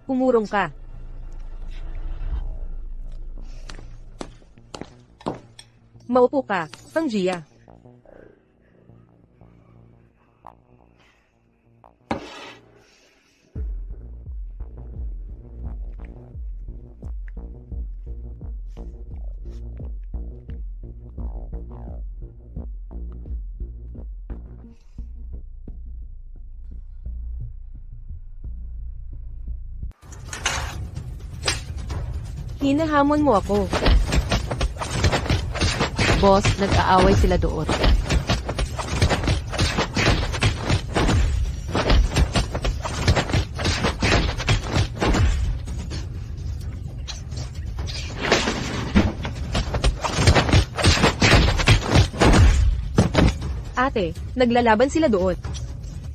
Umurong ka. Maupo ka, Pangjia. Hinahamon mo ako. Boss, nag-aaway sila doon. Ate, naglalaban sila doon.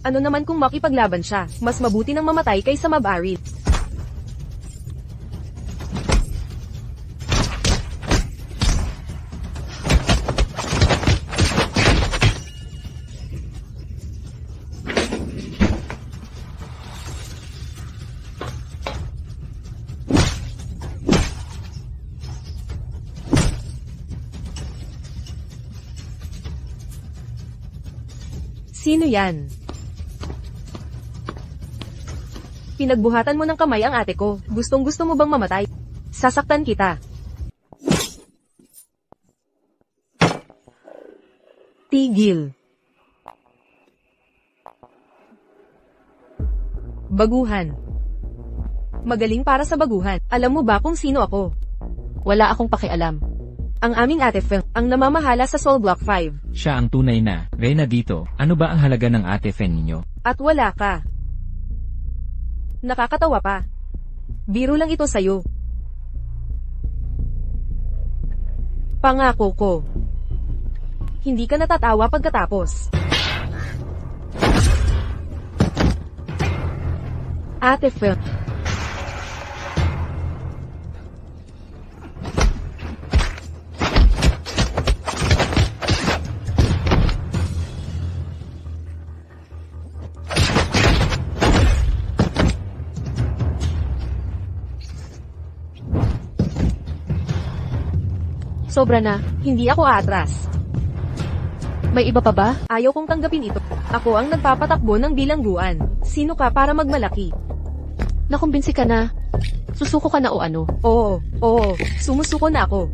Ano naman kung makipaglaban siya, mas mabuti nang mamatay kaysa mabaril. Sino yan? Pinagbuhatan mo ng kamay ang ate ko. Gustong-gusto mo bang mamatay? Sasaktan kita. Tigil. Baguhan. Magaling para sa baguhan. Alam mo ba kung sino ako? Wala akong pakialam. Ang aming ate Fen, ang namamahala sa Soul Block 5. Siya ang tunay na reyna dito. Ano ba ang halaga ng ate Fen ninyo? At wala ka. Nakakatawa pa. Biro lang ito sa'yo. Pangako ko. Hindi ka natatawa pagkatapos. Ate Fen. Sobra na. Hindi ako atras. May iba pa ba? Ayaw kong tanggapin ito. Ako ang nagpapatakbo ng bilangguan. Sino ka para magmalaki? Nakumbinsi ka na. Susuko ka na o ano? Oo, sumusuko na ako.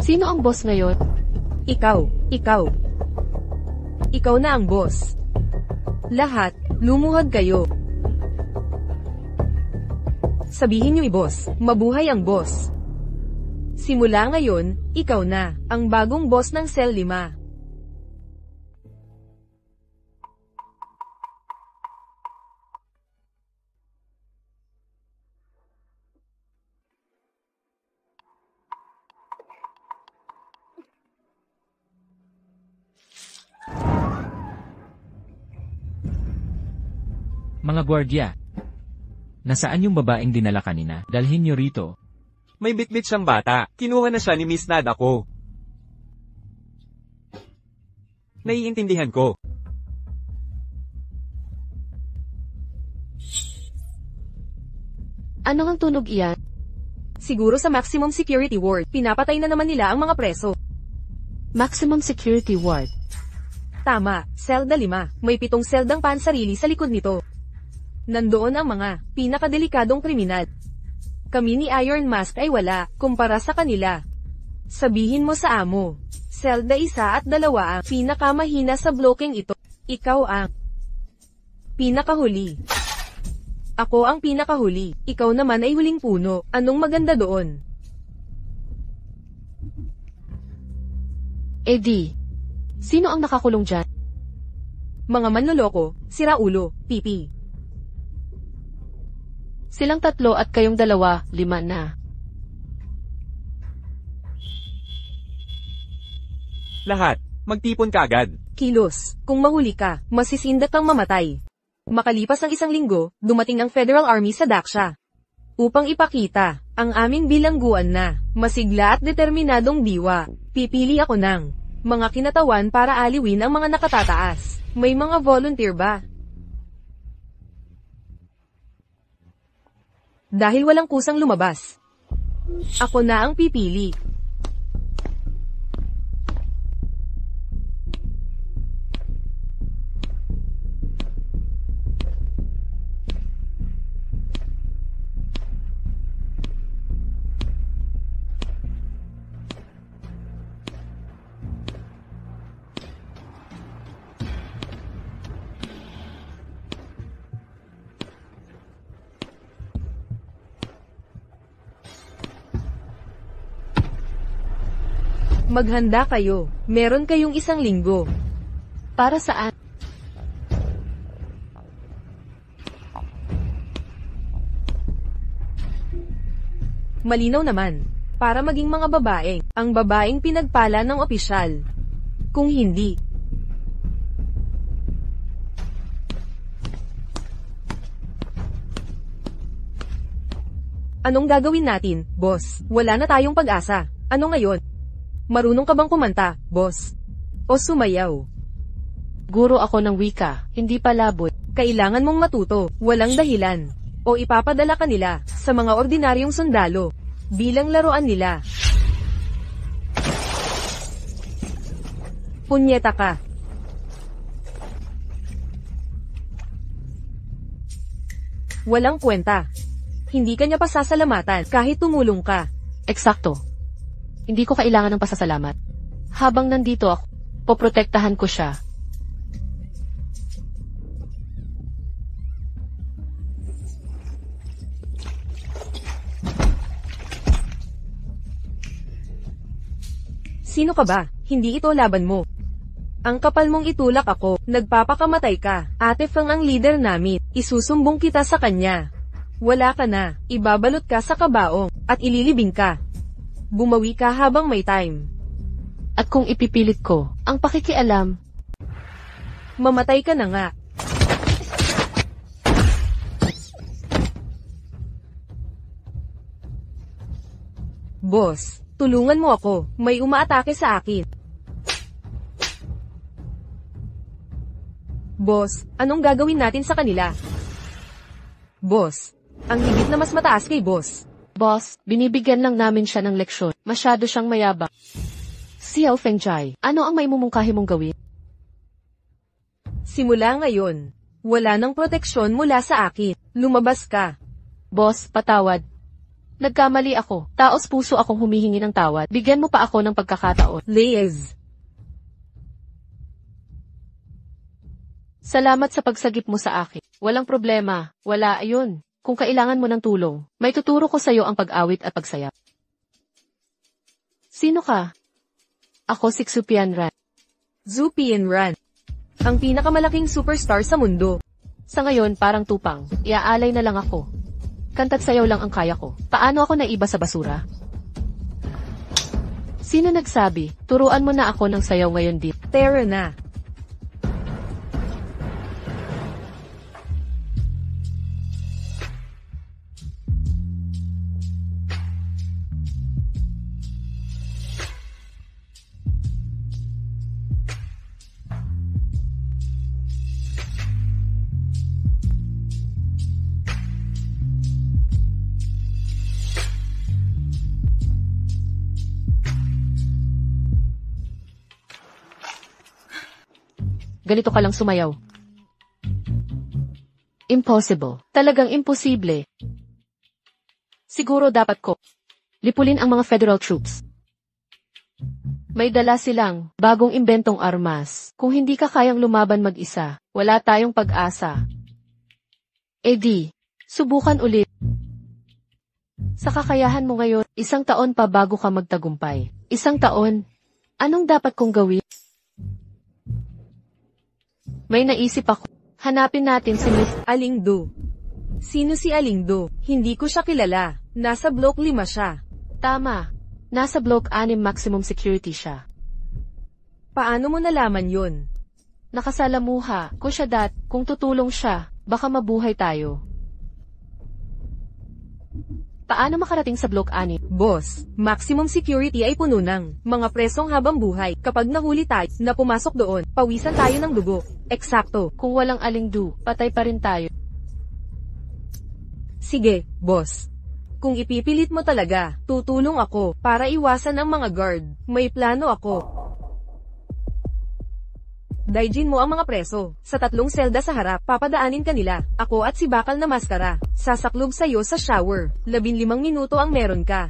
Sino ang boss ngayon? Ikaw. Ikaw na ang boss. Lahat, lumuhod kayo. Sabihin niyo boss, mabuhay ang boss. Simula ngayon, ikaw na, ang bagong boss ng Cell 5. Mga gwardiya. Nasaan yung babaeng dinala kanina? Dalhin nyo rito. May bitbit siyang bata. Kinuha na siya ni Miss Nadako. Naiintindihan ko. Ano ang tunog iyan? Siguro sa maximum security ward. Pinapatay na naman nila ang mga preso. Maximum security ward. Tama, selda 5. May 7 seldang pansarili sa likod nito. Nandoon ang mga pinakadelikadong kriminal. Kami ni Iron Mask ay wala, kumpara sa kanila. Sabihin mo sa amo. Selda 1 at 2 ang pinakamahina sa blocking ito. Ikaw ang pinakahuli. Ako ang pinakahuli. Ikaw naman ay huling puno. Anong maganda doon? Eddie. Sino ang nakakulong dyan? Mga manloloko, siraulo, pipi. Silang 3 at kayong 2, 5 na. Lahat, magtipon ka agad. Kilos, kung mahuli ka, masisindak kang mamatay. Makalipas ang 1 linggo, dumating ang Federal Army sa Daksha. Upang ipakita, ang aming bilangguan na, masigla at determinadong diwa, pipili ako ng mga kinatawan para aliwin ang mga nakatataas. May mga volunteer ba? Dahil walang kusang lumabas. Ako na ang pipili. Maghanda kayo. Meron kayong 1 linggo. Para saan? Malinaw naman. Para maging mga babae, ang babaeng pinagpala ng opisyal. Kung hindi, anong gagawin natin, boss? Wala na tayong pag-asa. Ano ngayon? Marunong ka bang kumanta, boss? O sumayaw? Guro ako ng wika, hindi palabot. Kailangan mong matuto, walang dahilan. O ipapadala ka nila sa mga ordinaryong sundalo bilang laruan nila. Punyeta ka. Walang kwenta. Hindi ka niya pasasalamatan kahit tumulong ka. Eksakto. Hindi ko kailangan ng pasasalamat. Habang nandito ako, poprotektahan ko siya. Sino ka ba? Hindi ito laban mo. Ang kapal mong itulak ako, nagpapakamatay ka. Ate Fang ang leader namin, isusumbong kita sa kanya. Wala ka na, ibabalot ka sa kabaong, at ililibing ka. Bumawi ka habang may time. At kung ipipilit ko, ang pakikialam, Mamatay ka na nga. Boss, tulungan mo ako, may umaatake sa akin. Boss, anong gagawin natin sa kanila? Boss, ang higit na mas mataas kay boss. boss, binibigyan lang namin siya ng leksyon. Masyado siyang mayabang. Xiao Fengjai, ano ang maimumungkahi mong gawin? Simula ngayon, wala nang proteksyon mula sa akin. Lumabas ka. Boss, patawad. Nagkamali ako. Taos puso akong humihingi ng tawad. Bigyan mo pa ako ng pagkakataon. Liz. Salamat sa pagsagip mo sa akin. Walang problema. Wala, ayun. Kung kailangan mo ng tulong, may tuturo ko sa'yo ang pag-awit at pagsayap. Sino ka? Ako si Xupian Ran. Xupian Ran. Ang pinakamalaking superstar sa mundo. Sa ngayon, parang tupang. Iaalay na lang ako. Kanta't sayaw lang ang kaya ko. Paano ako naiba sa basura? Sino nagsabi? Turuan mo na ako ng sayaw ngayon dito. Tara na. Ganito ka lang sumayaw. Impossible. Talagang imposible. Siguro dapat ko lipulin ang mga federal troops. May dala silang bagong imbentong armas. Kung hindi ka kayang lumaban mag-isa, wala tayong pag-asa. Eh di, subukan ulit. Sa kakayahan mo ngayon, 1 taon pa bago ka magtagumpay. 1 taon? Anong dapat kong gawin? May naisip ako. Hanapin natin si Miss Aling Du. Sino si Aling Du? Hindi ko siya kilala. Nasa Block 5 siya. Tama. Nasa Block 6 maximum security siya. Paano mo nalaman yun? Nakasalamuha. Kung siya kung tutulong siya, baka mabuhay tayo. Paano makarating sa Block 6? Boss, maximum security ay puno ng mga presong habang buhay. Kapag nahuli tayo na pumasok doon, pawisan tayo ng dugo. Eksakto. Kung walang Aling Du, patay pa rin tayo. Sige, boss. Kung ipipilit mo talaga, tutulong ako para iwasan ang mga guard. May plano ako. Daijin mo ang mga preso. Sa 3 selda sa harap, papadaanin kanila. Ako at si Bakal na Maskara. Sasaklob sa'yo sa shower. 15 minuto ang meron ka.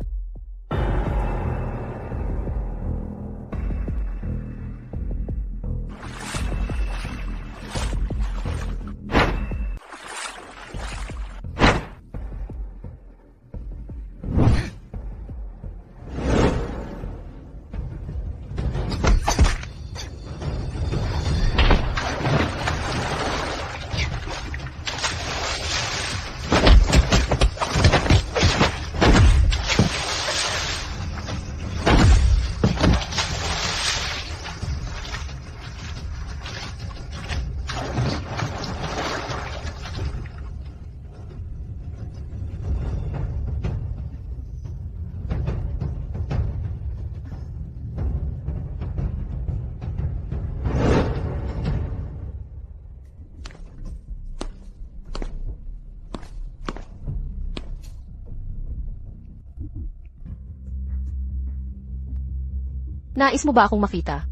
Nais mo ba akong makita?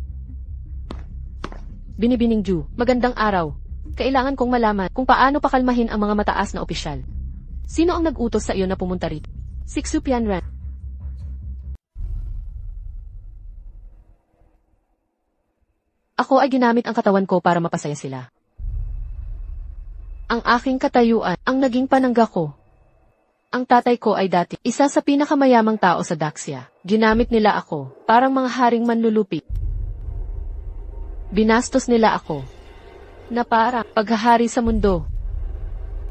Binibining Ju, magandang araw. Kailangan kong malaman kung paano pakalmahin ang mga mataas na opisyal. Sino ang nag-utos sa iyo na pumunta rito? Siksu Pianran. Ako ay ginamit ang katawan ko para mapasaya sila. Ang aking katayuan ang naging panangga ko. Ang tatay ko ay dati isa sa pinakamayamang tao sa Daxia. Ginamit nila ako, parang mga haring manlulupi. Binastos nila ako, na parang paghahari sa mundo.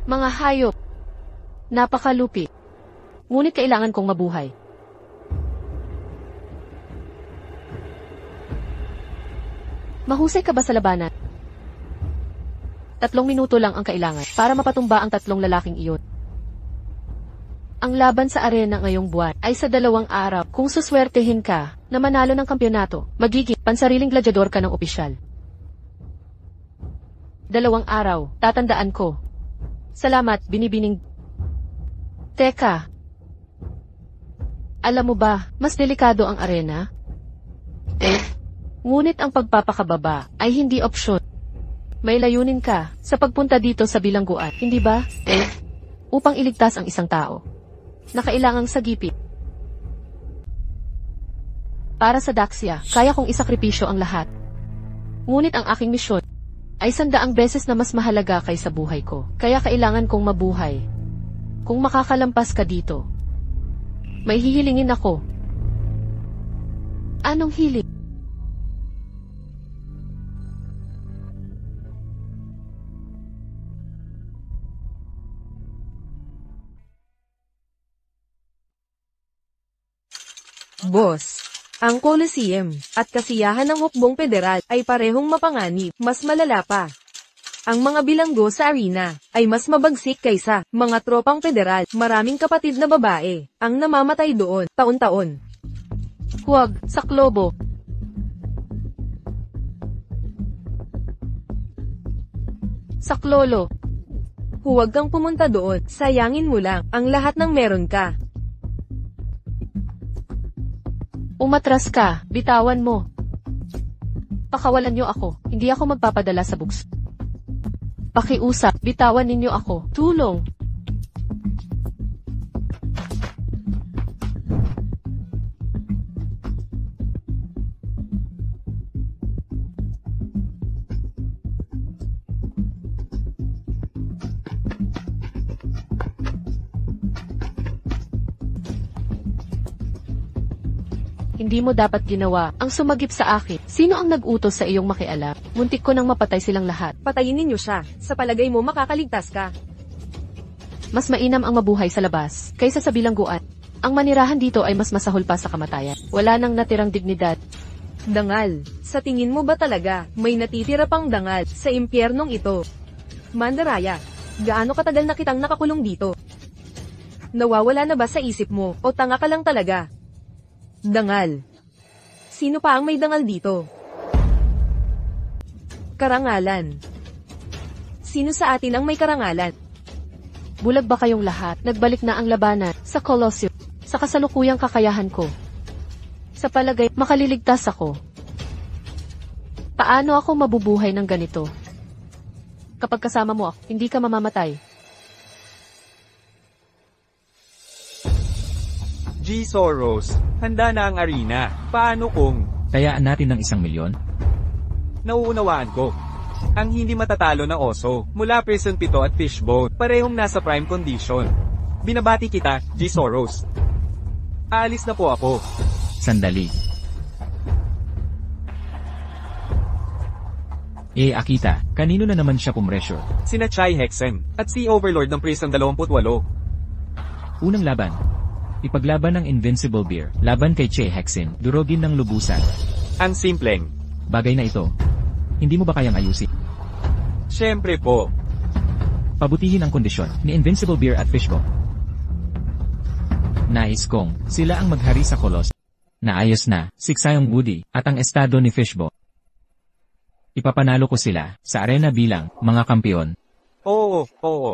Mga hayop, napakalupi. Ngunit kailangan kong mabuhay. Mahusay ka ba sa labanan? 3 minuto lang ang kailangan para mapatumba ang 3 lalaking iyon. Ang laban sa arena ngayong buwan ay sa 2 araw. Kung suswertehin ka na manalo ng kampyonato, magiging pansariling gladyador ka ng opisyal. 2 araw, tatandaan ko. Salamat, binibining. Teka. Alam mo ba, mas delikado ang arena? Ngunit ang pagpapakababa ay hindi opsyon. May layunin ka sa pagpunta dito sa bilangguan, hindi ba? Upang iligtas ang isang tao na kailangang sagipin. Para sa Daxia, kaya kong isakripisyo ang lahat. Ngunit ang aking misyon ay 100 beses na mas mahalaga kaysa buhay ko. Kaya kailangan kong mabuhay. Kung makakalampas ka dito, may hihilingin ako. Anong hiling? Boss, ang Coliseum at kasiyahan ng hukbong federal ay parehong mapanganib, mas malala pa. Ang mga bilanggo sa arena ay mas mabagsik kaysa mga tropang federal. Maraming kapatid na babae ang namamatay doon taon-taon. Huwag, Saklobo. Saklolo. Huwag kang pumunta doon, sayangin mo lang ang lahat ng meron ka. Umatras ka, bitawan mo. Pakawalan niyo ako, hindi ako magpapadala sa books. Pakiusap, bitawan ninyo ako, tulong. Hindi mo dapat ginawa ang sumagip sa akin. Sino ang nag-utos sa iyong makialam? Muntik ko nang mapatay silang lahat. Patayin ninyo siya, sa palagay mo makakaligtas ka. Mas mainam ang mabuhay sa labas kaysa sa bilangguan. Ang manirahan dito ay mas masahol pa sa kamatayan. Wala nang natirang dignidad. Dangal, sa tingin mo ba talaga may natitira pang dangal sa impyernong ito? Mandaraya, gaano katagal na kitang nakakulong dito? Nawawala na ba sa isip mo o tanga ka lang talaga? Dangal. Sino pa ang may dangal dito? Karangalan. Sino sa atin ang may karangalan? Bulag ba kayong lahat? Nagbalik na ang labanan sa Colosseum. Sa kasalukuyang kakayahan ko. Sa palagay, makaliligtas ako. Paano ako mabubuhay ng ganito? Kapag kasama mo ako, hindi ka mamamatay. G. Soros, handa na ang arena. Paano kung Tayaan natin ng 1 milyon? nauunawaan ko? Ang hindi matatalo na oso, mula Prison 7 at Fishbone, parehong nasa prime condition. Binabati kita, G. Soros. Aalis na po ako. Sandali. Akita, kanino na naman siya pumressure? Sina Chai Hexen, at si Overlord ng Prison 28. Unang laban. Ipaglaban ng Invincible Bear, laban kay Che Hexen, durogin ng lubusan. Ang simpleng. Bagay na ito. Hindi mo ba kayang ayusin? Siyempre po. Pabutihin ang kondisyon ni Invincible Bear at Fishbone. Nais kong sila ang maghari sa Kolos. Naayos na, siksayong Woody, at ang estado ni Fishbone. Ipapanalo ko sila sa arena bilang mga kampiyon. Oo, oo.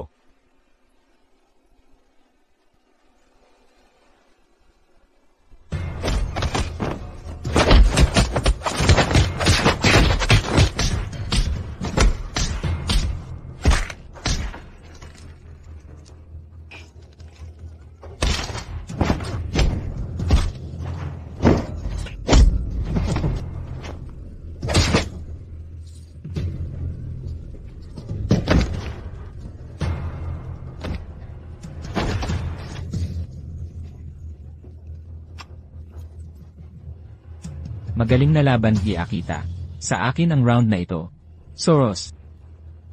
Magaling na laban, Akita. Sa akin ang round na ito. Soros.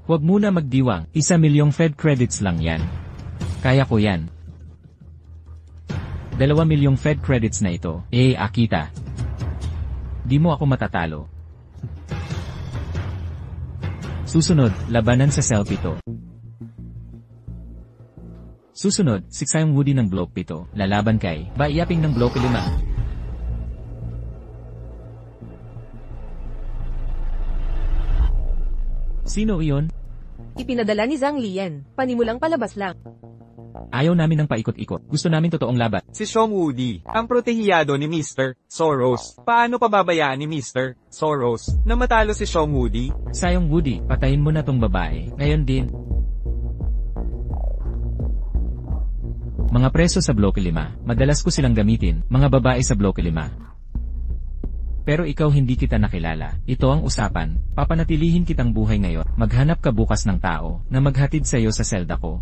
Huwag muna magdiwang, 1 milyong Fed credits lang yan. Kaya ko yan. 2 milyong Fed credits na ito, Akita. Di mo ako matatalo. Susunod, labanan sa Cell 7. Susunod, siksayong Woody ng Block 7, lalaban kay Baiyaping ng Block 5. Sino iyon? Ipinadala ni Zhang Lian. Panimulang palabas lang. Ayaw namin ng paikot-ikot. Gusto namin totoong laban. Si Sean Woody, ang protehiyado ni Mr. Soros. Paano pababayaan ni Mr. Soros na matalo si Sean Woody? Sayong Woody, patayin mo na tong babae. Ngayon din. Mga preso sa Bloke 5, madalas ko silang gamitin, mga babae sa Bloke 5. Pero ikaw hindi kita nakilala. Ito ang usapan. Papanatilihin kitang buhay ngayon. Maghanap ka bukas ng tao na maghatid sa iyo sa selda ko.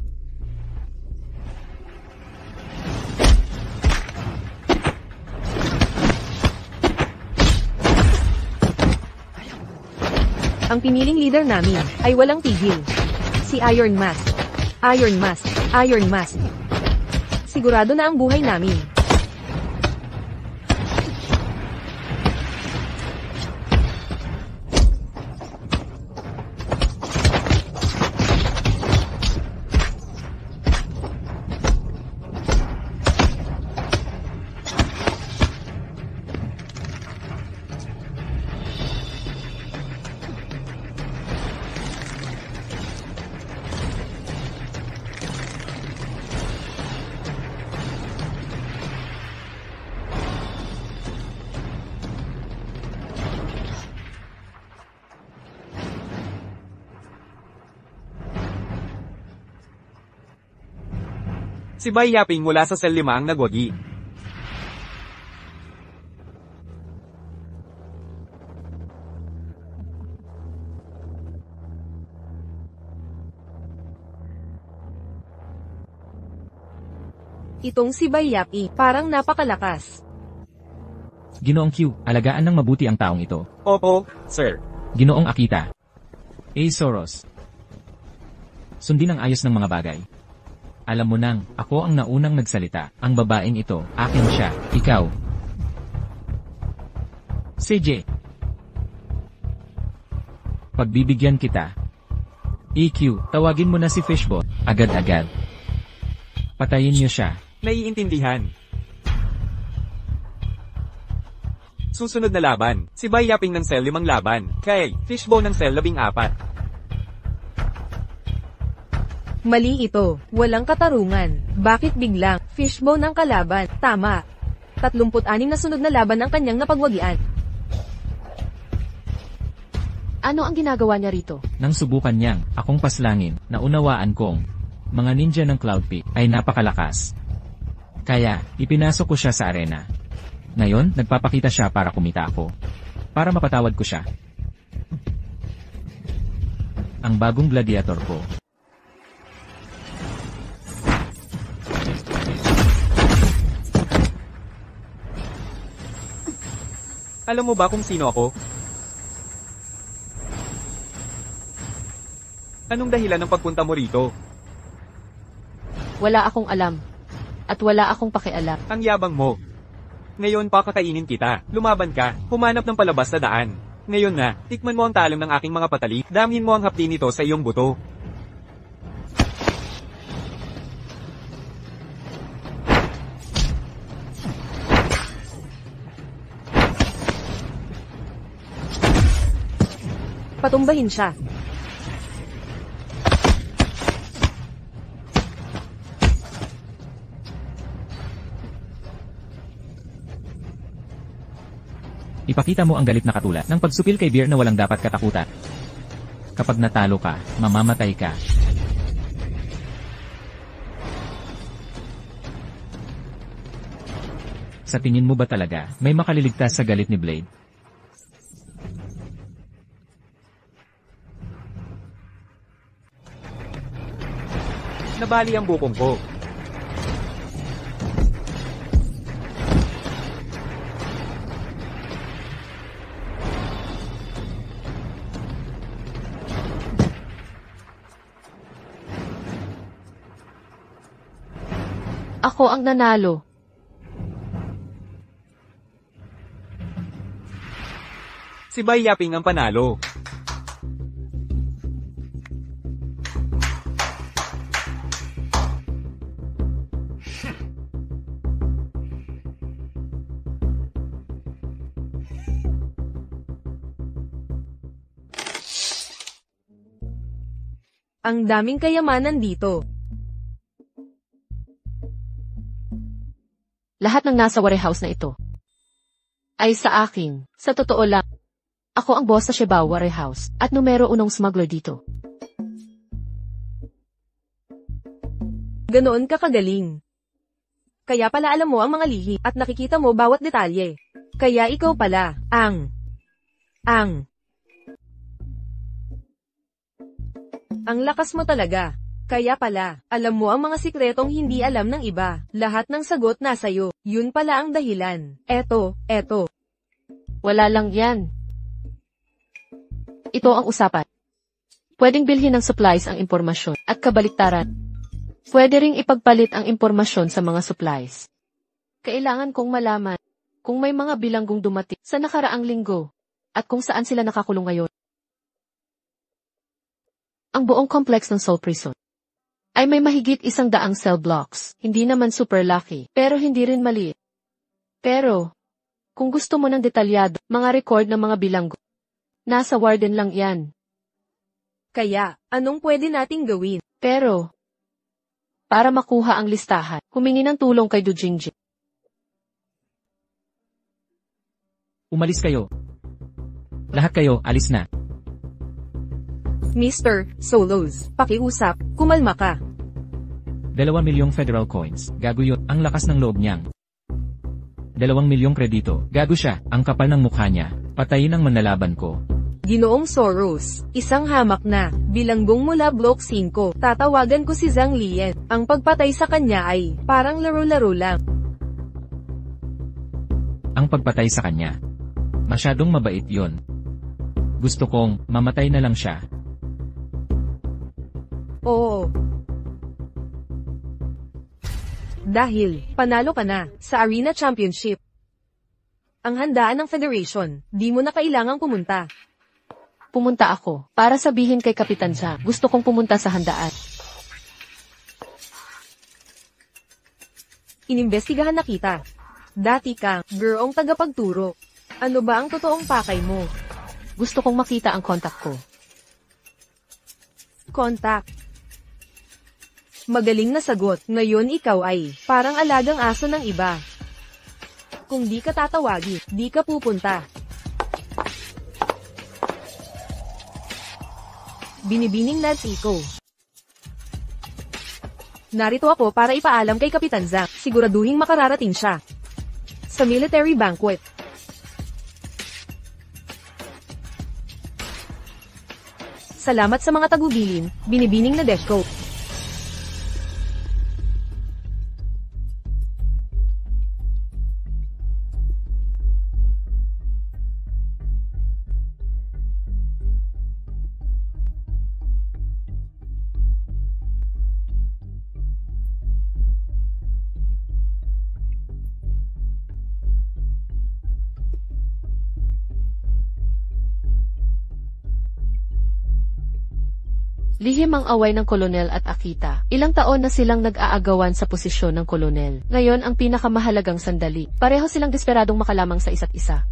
Ang piniling leader namin ay walang tigil. Si Iron Mask. Iron Mask. Iron Mask. Sigurado na ang buhay namin. Si Baiyaping mula sa Cell 5 ang nagwagi. Itong si Baiyaping, parang napakalakas. Ginoong Q, alagaan ng mabuti ang taong ito. Opo, sir. Ginoong Akita. Soros. Sundin ang ayos ng mga bagay. Alam mo nang, ako ang naunang nagsalita. Ang babaeng ito, akin siya, ikaw. CJ. Pagbibigyan kita. EQ, tawagin mo na si Fishbone, agad-agad. Patayin niyo siya. Naiintindihan. Susunod na laban, si Baiyaping ng Cell 5 laban, kay Fishbone ng Cell 14. Mali ito. Walang katarungan. Bakit biglang fishbone ang kalaban? Tama. 36 na sunod na laban ang kanyang napagwagian. Ano ang ginagawa niya rito? Nang subukan niyang akong paslangin, naunawaan kong mga ninja ng Cloud Peak ay napakalakas. Kaya, ipinasok ko siya sa arena. Ngayon, nagpapakita siya para kumita ako. Para mapatawad ko siya. Ang bagong gladiator ko. Alam mo ba kung sino ako? Anong dahilan ng pagpunta mo rito? Wala akong alam. At wala akong pakialam. Ang yabang mo. Ngayon pa kakainin kita. Lumaban ka. Humanap ng palabas na daan. Ngayon na, tikman mo ang talim ng aking mga patali. Damhin mo ang hapdi nito sa iyong buto. Patumbahin siya. Ipakita mo ang galit na katulad ng pagsupil kay Bear na walang dapat katakutan. Kapag natalo ka, mamamatay ka. Sa tingin mo ba talaga, may makaliligtas sa galit ni Blade? Nabali ang bukong ko. Ako ang nanalo. Si Bai Yaping ang panalo. Ang daming kayamanan dito. Lahat ng nasa warehouse na ito ay sa akin. Sa totoo lang, ako ang boss sa Shibao Warehouse at numero unong smuggler dito. Ganoon ka kagaling. Kaya pala alam mo ang mga lihi at nakikita mo bawat detalye. Kaya ikaw pala, ang lakas mo talaga. Kaya pala, alam mo ang mga sikretong hindi alam ng iba. Lahat ng sagot nasa'yo. Yun pala ang dahilan. Eto. Wala lang yan. Ito ang usapan. Pwedeng bilhin ng supplies ang impormasyon at kabaliktaran. Pwede ring ipagpalit ang impormasyon sa mga supplies. Kailangan kong malaman kung may mga bilanggong dumating sa nakaraang linggo at kung saan sila nakakulong ngayon. Ang buong complex ng Soul Prison ay may mahigit 100 cell blocks. Hindi naman super laki, pero hindi rin maliit. Pero, kung gusto mo ng detalyado, mga record ng mga bilanggo, nasa warden lang yan. Kaya, anong pwede nating gawin? Pero, para makuha ang listahan, humingi ng tulong kay Du Jingjing. Umalis kayo. Lahat kayo, alis na. Mr. Solos, pakiusap, kumalma ka. 2 milyong federal coins, gago yun, ang lakas ng loob niyang. 2 milyong kredito, gago siya, ang kapal ng mukha niya, patayin ang manlalaban ko. Ginoong Soros, isang hamak na, bilanggong mula Block 5, tatawagan ko si Zhang Lian. Ang pagpatay sa kanya ay, parang laro-laro lang. Ang pagpatay sa kanya. Masyadong mabait yon. Gusto kong, mamatay na lang siya. Oo. Dahil, panalo ka na, sa Arena Championship. Ang handaan ng Federation, di mo na kailangang pumunta. Pumunta ako, para sabihin kay Kapitan Zhang, gusto kong pumunta sa handaan. Inimbestigahan na kita. Dati kang, girong tagapagturo. Ano ba ang totoong pakay mo? Gusto kong makita ang kontak ko. Contact. Magaling na sagot. Ngayon ikaw ay parang alagang aso ng iba. Kung di ka tatawagi, di ka pupunta. Binibining Nads Iko. Narito ako para ipaalam kay Kapitan Zack. Siguraduhin makararating siya sa military banquet. Salamat sa mga tagubilin, binibining na Deshko. Lihim ang away ng kolonel at Akita. Ilang taon na silang nag-aagawan sa posisyon ng kolonel. Ngayon ang pinakamahalagang sandali. Pareho silang desperadong makalamang sa isa't isa.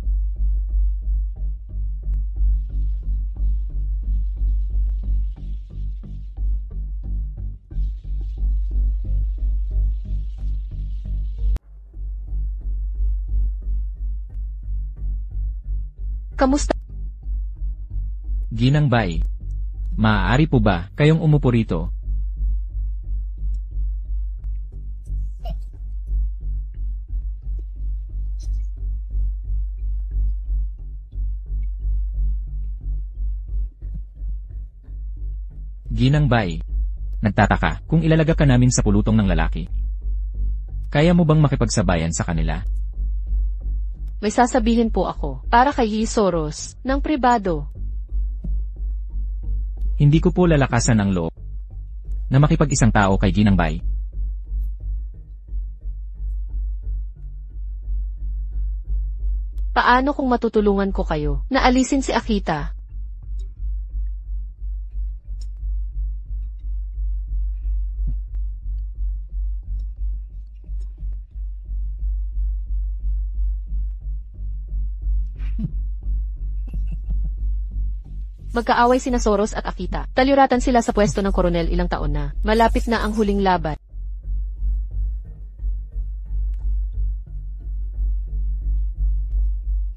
Kamusta? Ginang Bai. Maaari po ba kayong umupo rito? Ginang Bai. Nagtataka kung ilalagak ka namin sa pulutong ng lalaki. Kaya mo bang makipagsabayan sa kanila? May sasabihin po ako, para kay Soros, ng pribado. Hindi ko po lalakasan ang loob na makipag-isang tao kay Ginang Bai. Paano kung matutulungan ko kayo na alisin si Akita? Magkaaway sina Soros at Akita. Talyuratan sila sa pwesto ng koronel ilang taon na. Malapit na ang huling laban.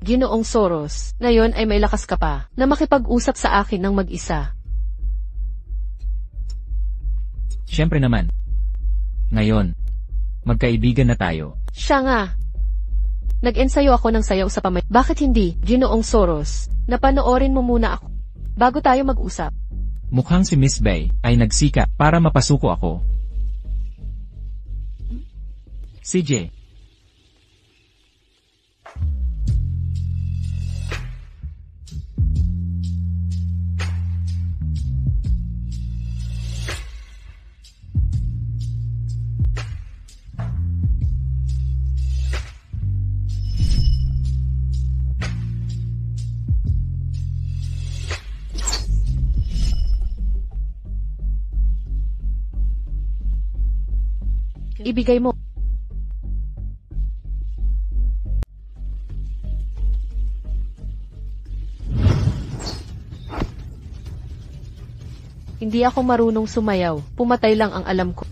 Ginoong Soros, ngayon ay may lakas ka pa na makipag-usap sa akin ng mag-isa. Siyempre naman. Ngayon, magkaibigan na tayo. Siya nga. Nag-ensayo ako ng sayaw sa pamay. Bakit hindi, Ginoong Soros? Napanoorin mo muna ako bago tayo mag-usap. Mukhang si Miss Bai ay nagsika para mapasuko ako. CJ. Ibigay mo. Hindi ako marunong sumayaw. Pumatay lang ang alam ko.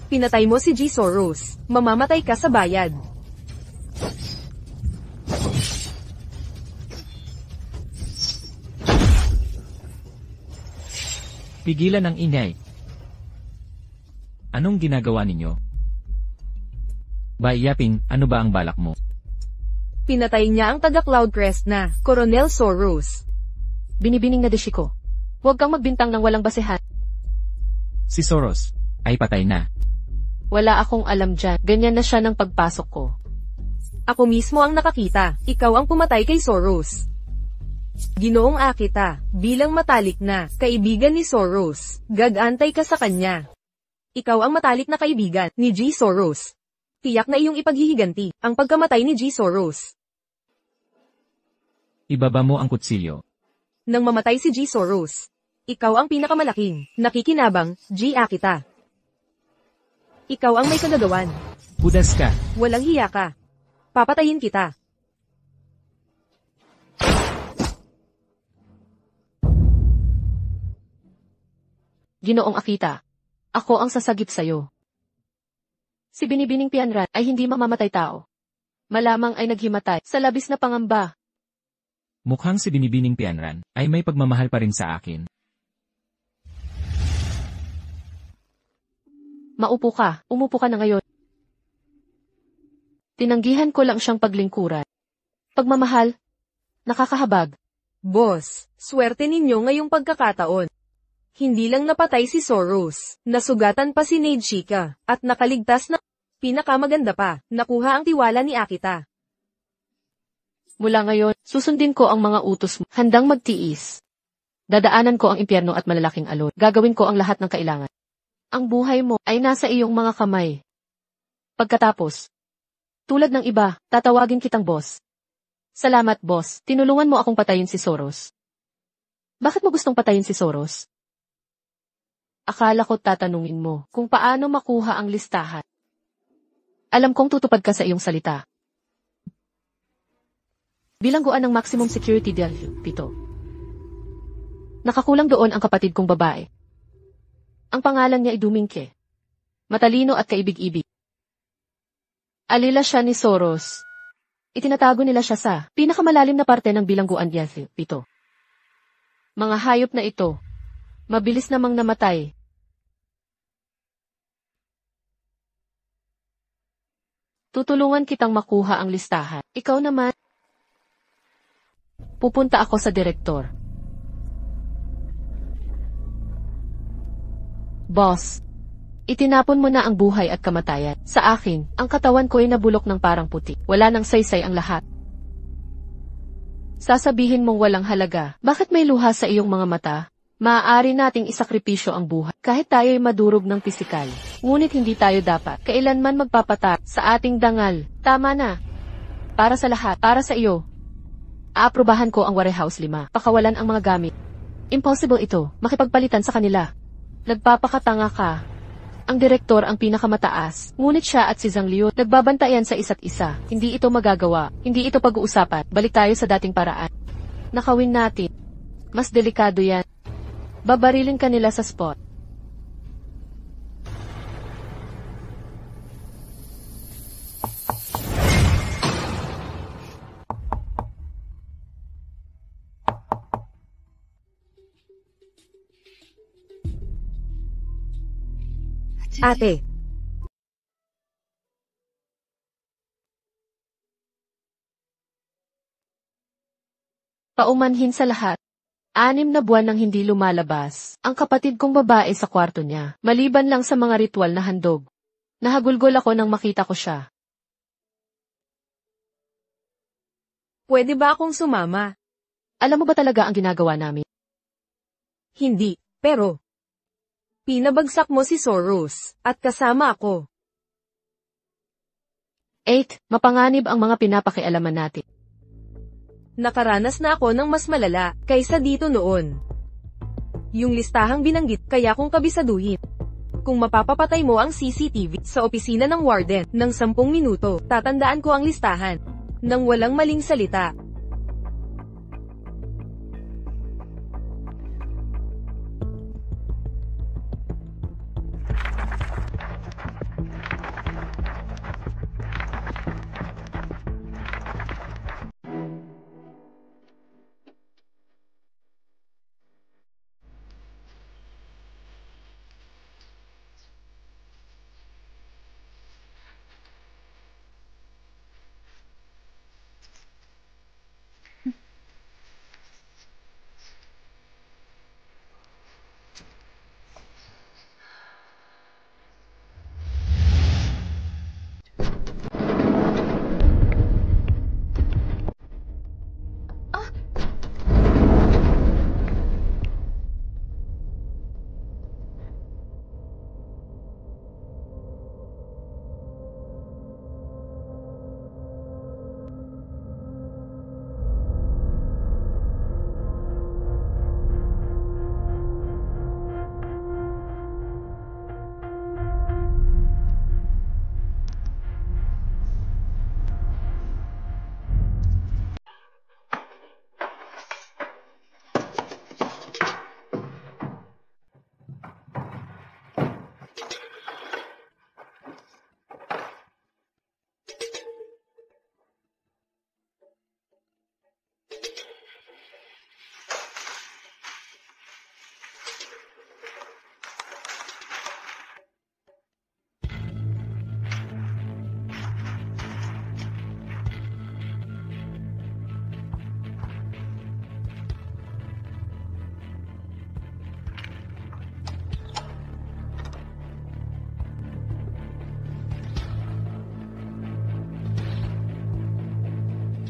Pinatay mo si G. Soros. Mamamatay ka sa bayad. Pigilan ang ingay. Anong ginagawa ninyo? Bai Yaping, ano ba ang balak mo? Pinatay niya ang taga-Cloudcrest na Coronel Soros. Binibining na Deshiko. Huwag kang magbintang ng walang basehan. Si Soros ay patay na. Wala akong alam dyan. Ganyan na siya ng pagpasok ko. Ako mismo ang nakakita. Ikaw ang pumatay kay Soros. Ginoong Akita, bilang matalik na kaibigan ni Soros, gagantay ka sa kanya. Ikaw ang matalik na kaibigan ni G. Soros. Tiyak na iyong ipaghihiganti ang pagkamatay ni G. Soros. Ibaba mo ang kutsilyo. Nang mamatay si G. Soros, ikaw ang pinakamalaking nakikinabang, G. Akita. Ikaw ang may kagagawan. Hudas ka. Walang hiya ka. Papatayin kita. Ginoong Akita. Ako ang sasagip sa'yo. Si Binibining Pianran ay hindi mamamatay tao. Malamang ay naghimatay sa labis na pangamba. Mukhang si Binibining Pianran ay may pagmamahal pa rin sa akin. Maupo ka, umupo ka na ngayon. Tinanggihan ko lang siyang paglingkuran. Pagmamahal, nakakahabag. Boss, swerte ninyo ngayong pagkakataon. Hindi lang napatay si Soros, nasugatan pa si Nejika, at nakaligtas na, pinakamaganda pa, nakuha ang tiwala ni Akita. Mula ngayon, susundin ko ang mga utos mo, handang magtiis. Dadaanan ko ang impyerno at malalaking alon. Gagawin ko ang lahat ng kailangan. Ang buhay mo ay nasa iyong mga kamay. Pagkatapos, tulad ng iba, tatawagin kitang boss. Salamat boss, tinulungan mo akong patayin si Soros. Bakit mo gustong patayin si Soros? Akala ko tatanungin mo kung paano makuha ang listahan. Alam kong tutupad ka sa iyong salita. Bilangguan ng maximum security dahil 7. Nakakulang doon ang kapatid kong babae. Ang pangalan niya ay Dumingke. Matalino at kaibig-ibig. Alila siya ni Soros. Itinatago nila siya sa pinakamalalim na parte ng bilangguan niya 7. Mga hayop na ito, mabilis namang namatay. Tutulungan kitang makuha ang listahan. Ikaw naman. Pupunta ako sa direktor. Boss, itinapon mo na ang buhay at kamatayan. Sa akin, ang katawan ko ay nabulok ng parang puti. Wala nang saysay ang lahat. Sasabihin mong walang halaga. Bakit may luha sa iyong mga mata? Maaari nating isakripisyo ang buhay. Kahit tayo'y madurog ng pisikal. Ngunit hindi tayo dapat kailanman magpapatak sa ating dangal. Tama na. Para sa lahat. Para sa iyo. Aaprubahan ko ang warehouse 5. Pakawalan ang mga gamit. Impossible ito. Makipagpalitan sa kanila. Nagpapakatanga ka. Ang direktor ang pinakamataas. Ngunit siya at si Zhang Liu nagbabantayan sa isa't isa. Hindi ito magagawa. Hindi ito pag-uusapan. Balik tayo sa dating paraan. Nakawin natin. Mas delikado yan. Babarilin ka nila sa spot. Ate. Paumanhin sa lahat. 6 na buwan nang hindi lumalabas ang kapatid kong babae sa kwarto niya, maliban lang sa mga ritual na handog. Nahagulgol ako nang makita ko siya. Pwede ba akong sumama? Alam mo ba talaga ang ginagawa namin? Hindi, pero pinabagsak mo si Soros, at kasama ako. 8. Mapanganib ang mga pinapakialaman natin. Nakaranas na ako ng mas malala, kaysa dito noon. Yung listahang binanggit, kaya kong kabisaduhin. Kung mapapapatay mo ang CCTV sa opisina ng warden ng 10 minuto, tatandaan ko ang listahan. Nang walang maling salita.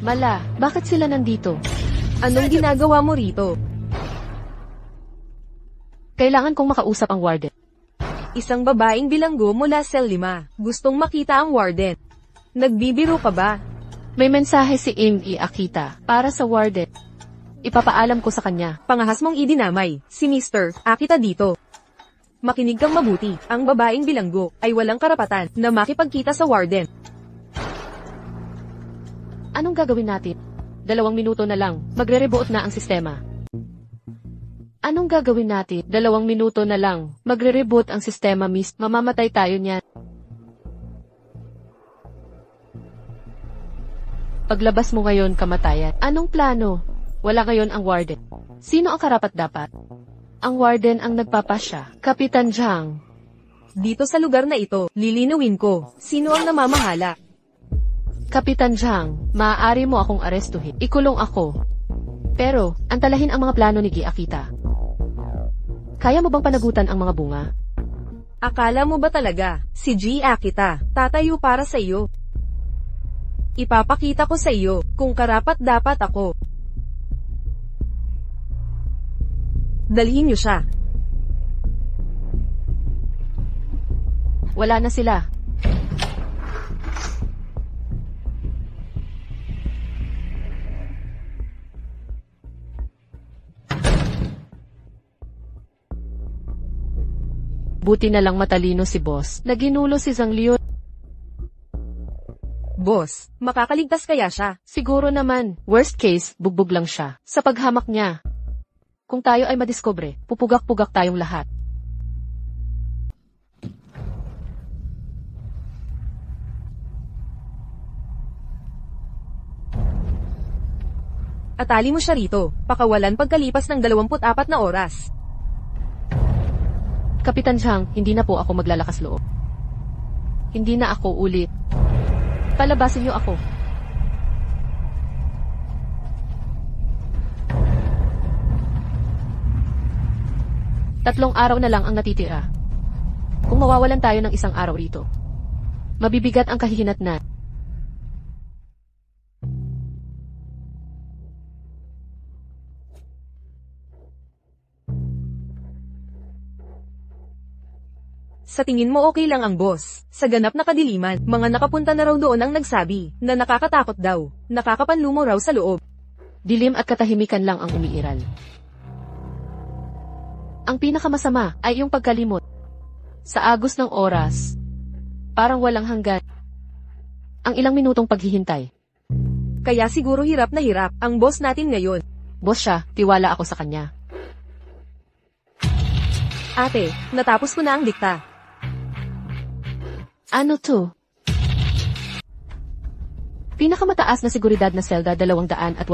Mala, bakit sila nandito? Anong ginagawa mo rito? Kailangan kong makausap ang warden. Isang babaeng bilanggo mula Cell 5. Gustong makita ang warden. Nagbibiro ka ba? May mensahe si Amy Akita para sa warden. Ipapaalam ko sa kanya. Pangahas mong idinamay. Si Mr. Akita dito. Makinig kang mabuti. Ang babaeng bilanggo ay walang karapatan na makipagkita sa warden. Anong gagawin natin? 2 minuto na lang. Magre-reboot na ang sistema. Anong gagawin natin? 2 minuto na lang. Magre-reboot ang sistema, miss. Mamamatay tayo niyan. Paglabas mo ngayon, kamatayan. Anong plano? Wala ngayon ang warden. Sino ang karapat-dapat? Ang warden ang nagpapasya. Kapitan Jiang. Dito sa lugar na ito, lilinawin ko. Sino ang namamahala? Kapitan Jiang, maaari mo akong arestuhin. Ikulong ako. Pero, antalahin ang mga plano ni Gi Akita. Kaya mo bang panagutan ang mga bunga? Akala mo ba talaga, si G. Akita, tatayo para sa iyo? Ipapakita ko sa iyo, kung karapat-dapat ako. Dalhin niyo siya. Wala na sila. Buti na lang matalino si boss. Naginulo si Zhang Liu. Boss, makakaligtas kaya siya? Siguro naman. Worst case, bugbog lang siya. Sa paghamak niya. Kung tayo ay madiskubre, pupugak-pugak tayong lahat. Atali mo siya rito, pakawalan pagkalipas ng 24 na oras. Kapitan Jiang, hindi na po ako maglalakas loob. Hindi na ako ulit. Palabasin niyo ako. Tatlong araw na lang ang natitira. Kung mawawalan tayo ng 1 araw rito, mabibigat ang kahihinatnan. Sa tingin mo okay lang ang boss. Sa ganap na kadiliman, mga nakapunta na raw doon ang nagsabi, na nakakatakot daw, nakakapanlumo raw sa loob. Dilim at katahimikan lang ang umiiral. Ang pinakamasama ay yung pagkalimot. Sa agos ng oras, parang walang hanggan. Ang ilang minutong paghihintay. Kaya siguro hirap na hirap ang boss natin ngayon. Boss siya, tiwala ako sa kanya. Ate, natapos ko na ang dikta. Ano to? Pinakamataas na seguridad na selda 287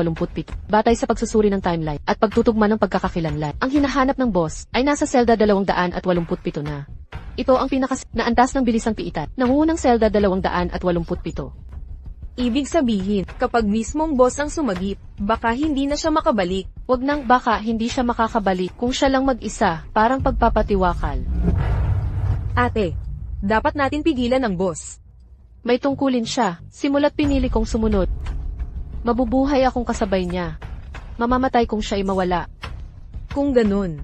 batay sa pagsusuri ng timeline at pagtutugma ng pagkakakilanlan. Ang hinahanap ng boss ay nasa selda 287 na. Ito ang na antas ng bilisang piitan. Nangungunang selda 287. Ibig sabihin, kapag mismong boss ang sumagip, baka hindi na siya makabalik. Wag nang baka hindi siya makakabalik kung siya lang mag-isa, parang pagpapatiwakal. Ate, dapat natin pigilan ang boss. May tungkulin siya, simula't pinili kong sumunod. Mabubuhay akong kasabay niya. Mamamatay kung siya ay mawala. Kung ganun,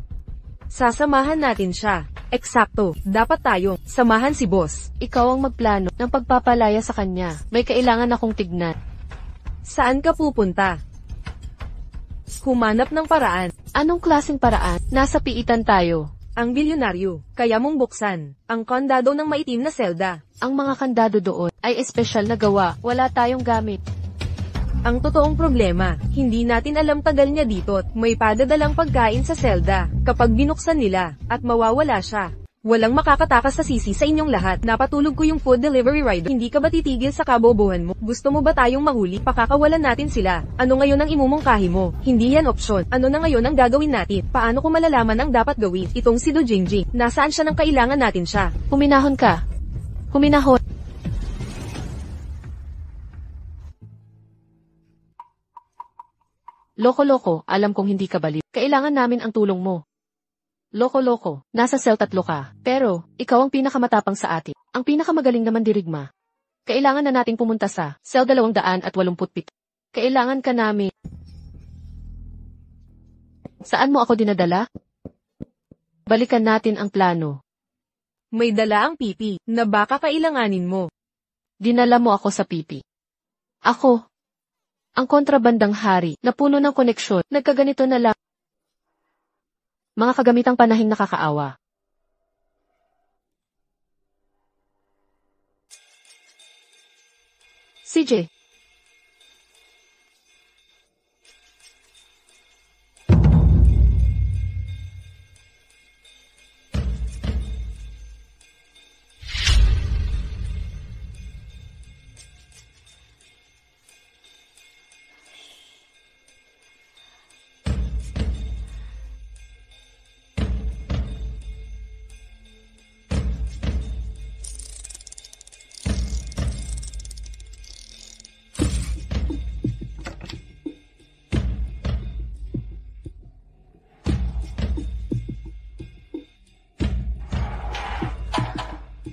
sasamahan natin siya. Eksakto, dapat tayong samahan si boss. Ikaw ang magplano ng pagpapalaya sa kanya. May kailangan akong tignan. Saan ka pupunta? Humanap ng paraan. Anong klaseng paraan? Nasa piitan tayo. Ang bilyonaryo, kaya mong buksan ang kandado ng maitim na selda. Ang mga kandado doon ay espesyal na gawa, wala tayong gamit. Ang totoong problema, hindi natin alam tagal niya dito't may padadalang pagkain sa selda. Kapag binuksan nila, at mawawala siya. Walang makakatakas sa sisi sa inyong lahat. Napatulog ko yung food delivery rider. Hindi ka ba titigil sa kabobohan mo? Gusto mo ba tayong mahuli? Pakakawalan natin sila. Ano ngayon ang imumungkahi mo? Hindi yan opsyon. Ano na ngayon ang gagawin natin? Paano ko malalaman ang dapat gawin? Itong si Do Jingjing. Nasaan siya nang kailangan natin siya? Huminahon ka. Huminahon. Loko-loko, alam kong hindi ka baliw. Kailangan namin ang tulong mo. Loko-loko, nasa cell 3 ka. Pero, ikaw ang pinakamatapang sa atin. Ang pinakamagaling naman dirigma. Kailangan na nating pumunta sa cell 287. Kailangan ka namin. Saan mo ako dinadala? Balikan natin ang plano. May dala ang pipi na baka kailanganin mo. Dinala mo ako sa pipi. Ako, ang kontrabandang hari na puno ng koneksyon, nagkaganito na lang. Mga kagamitang panahing nakakaawa. CJ.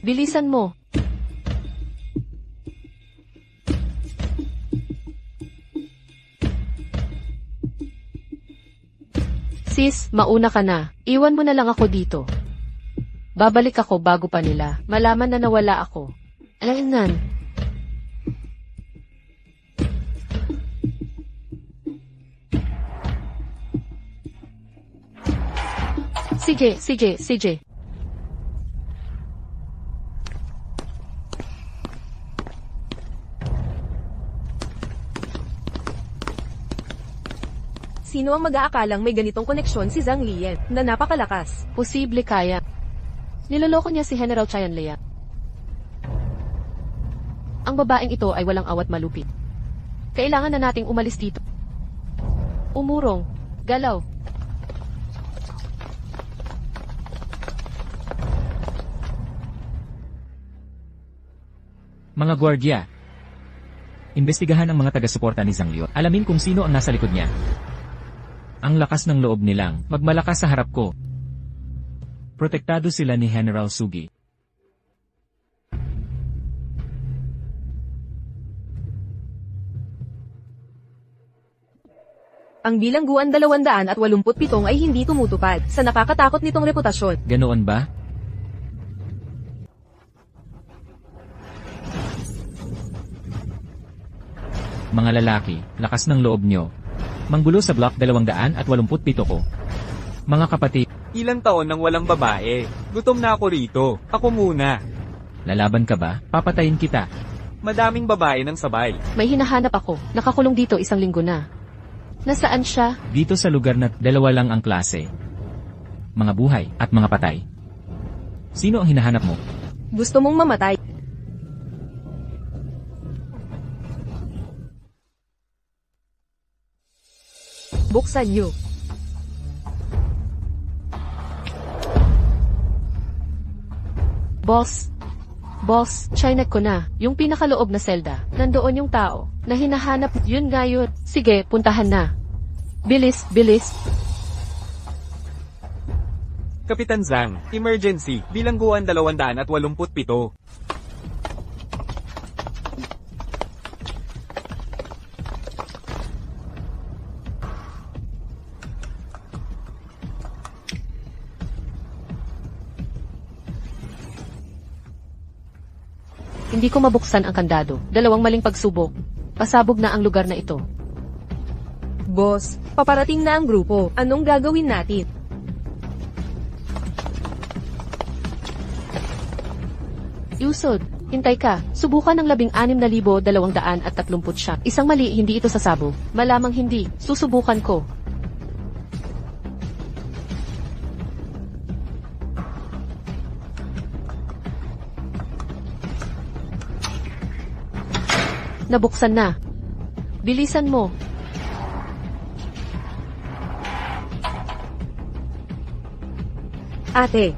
Bilisan mo. Sis, mauna ka na. Iwan mo na lang ako dito. Babalik ako bago pa nila. Malaman na nawala ako. Alangan. Sige. Sino ang mag-aakalang may ganitong koneksyon si Zhang Lian na napakalakas? Posible kaya. Niloloko niya si General Chian Lea. Ang babaeng ito ay walang awat malupit. Kailangan na nating umalis dito. Umurong. Galaw. Mga gwardya. Imbestigahan ang mga taga-suporta ni Zhang Lian. Alamin kung sino ang nasa likod niya. Ang lakas ng loob nilang magmalakas sa harap ko. Protektado sila ni General Sugi. Ang bilangguan 287 ay hindi tumutupad sa nakakatakot nitong reputasyon. Ganoon ba? Mga lalaki, lakas ng loob nyo. Manggulo sa block 287 ko. Mga kapatid, Ilang taon nang walang babae. Gutom na ako rito. Ako muna. lalaban ka ba? Papatayin kita. Madaming babae ng sabay. May hinahanap ako. Nakakulong dito 1 linggo na. Nasaan siya? Dito sa lugar na 2 lang ang klase. Mga buhay at mga patay. Sino ang hinahanap mo? Gusto mong mamatay? Buksan niyo. Boss, chinek ko na. Yung pinakaloob na selda. Nandoon yung tao na hinahanap. Yun nga yun. Sige, puntahan na. Bilis. Kapitan Zhang, emergency, bilangguan 287. Hindi ko mabuksan ang kandado. 2 maling pagsubok. Pasabog na ang lugar na ito. Boss, paparating na ang grupo. Anong gagawin natin? Usod, hintay ka. Subukan ng 16,230 siya. Isang mali, hindi ito sasabog. Malamang hindi. Susubukan ko. Nabuksan na. Bilisan mo. Ate,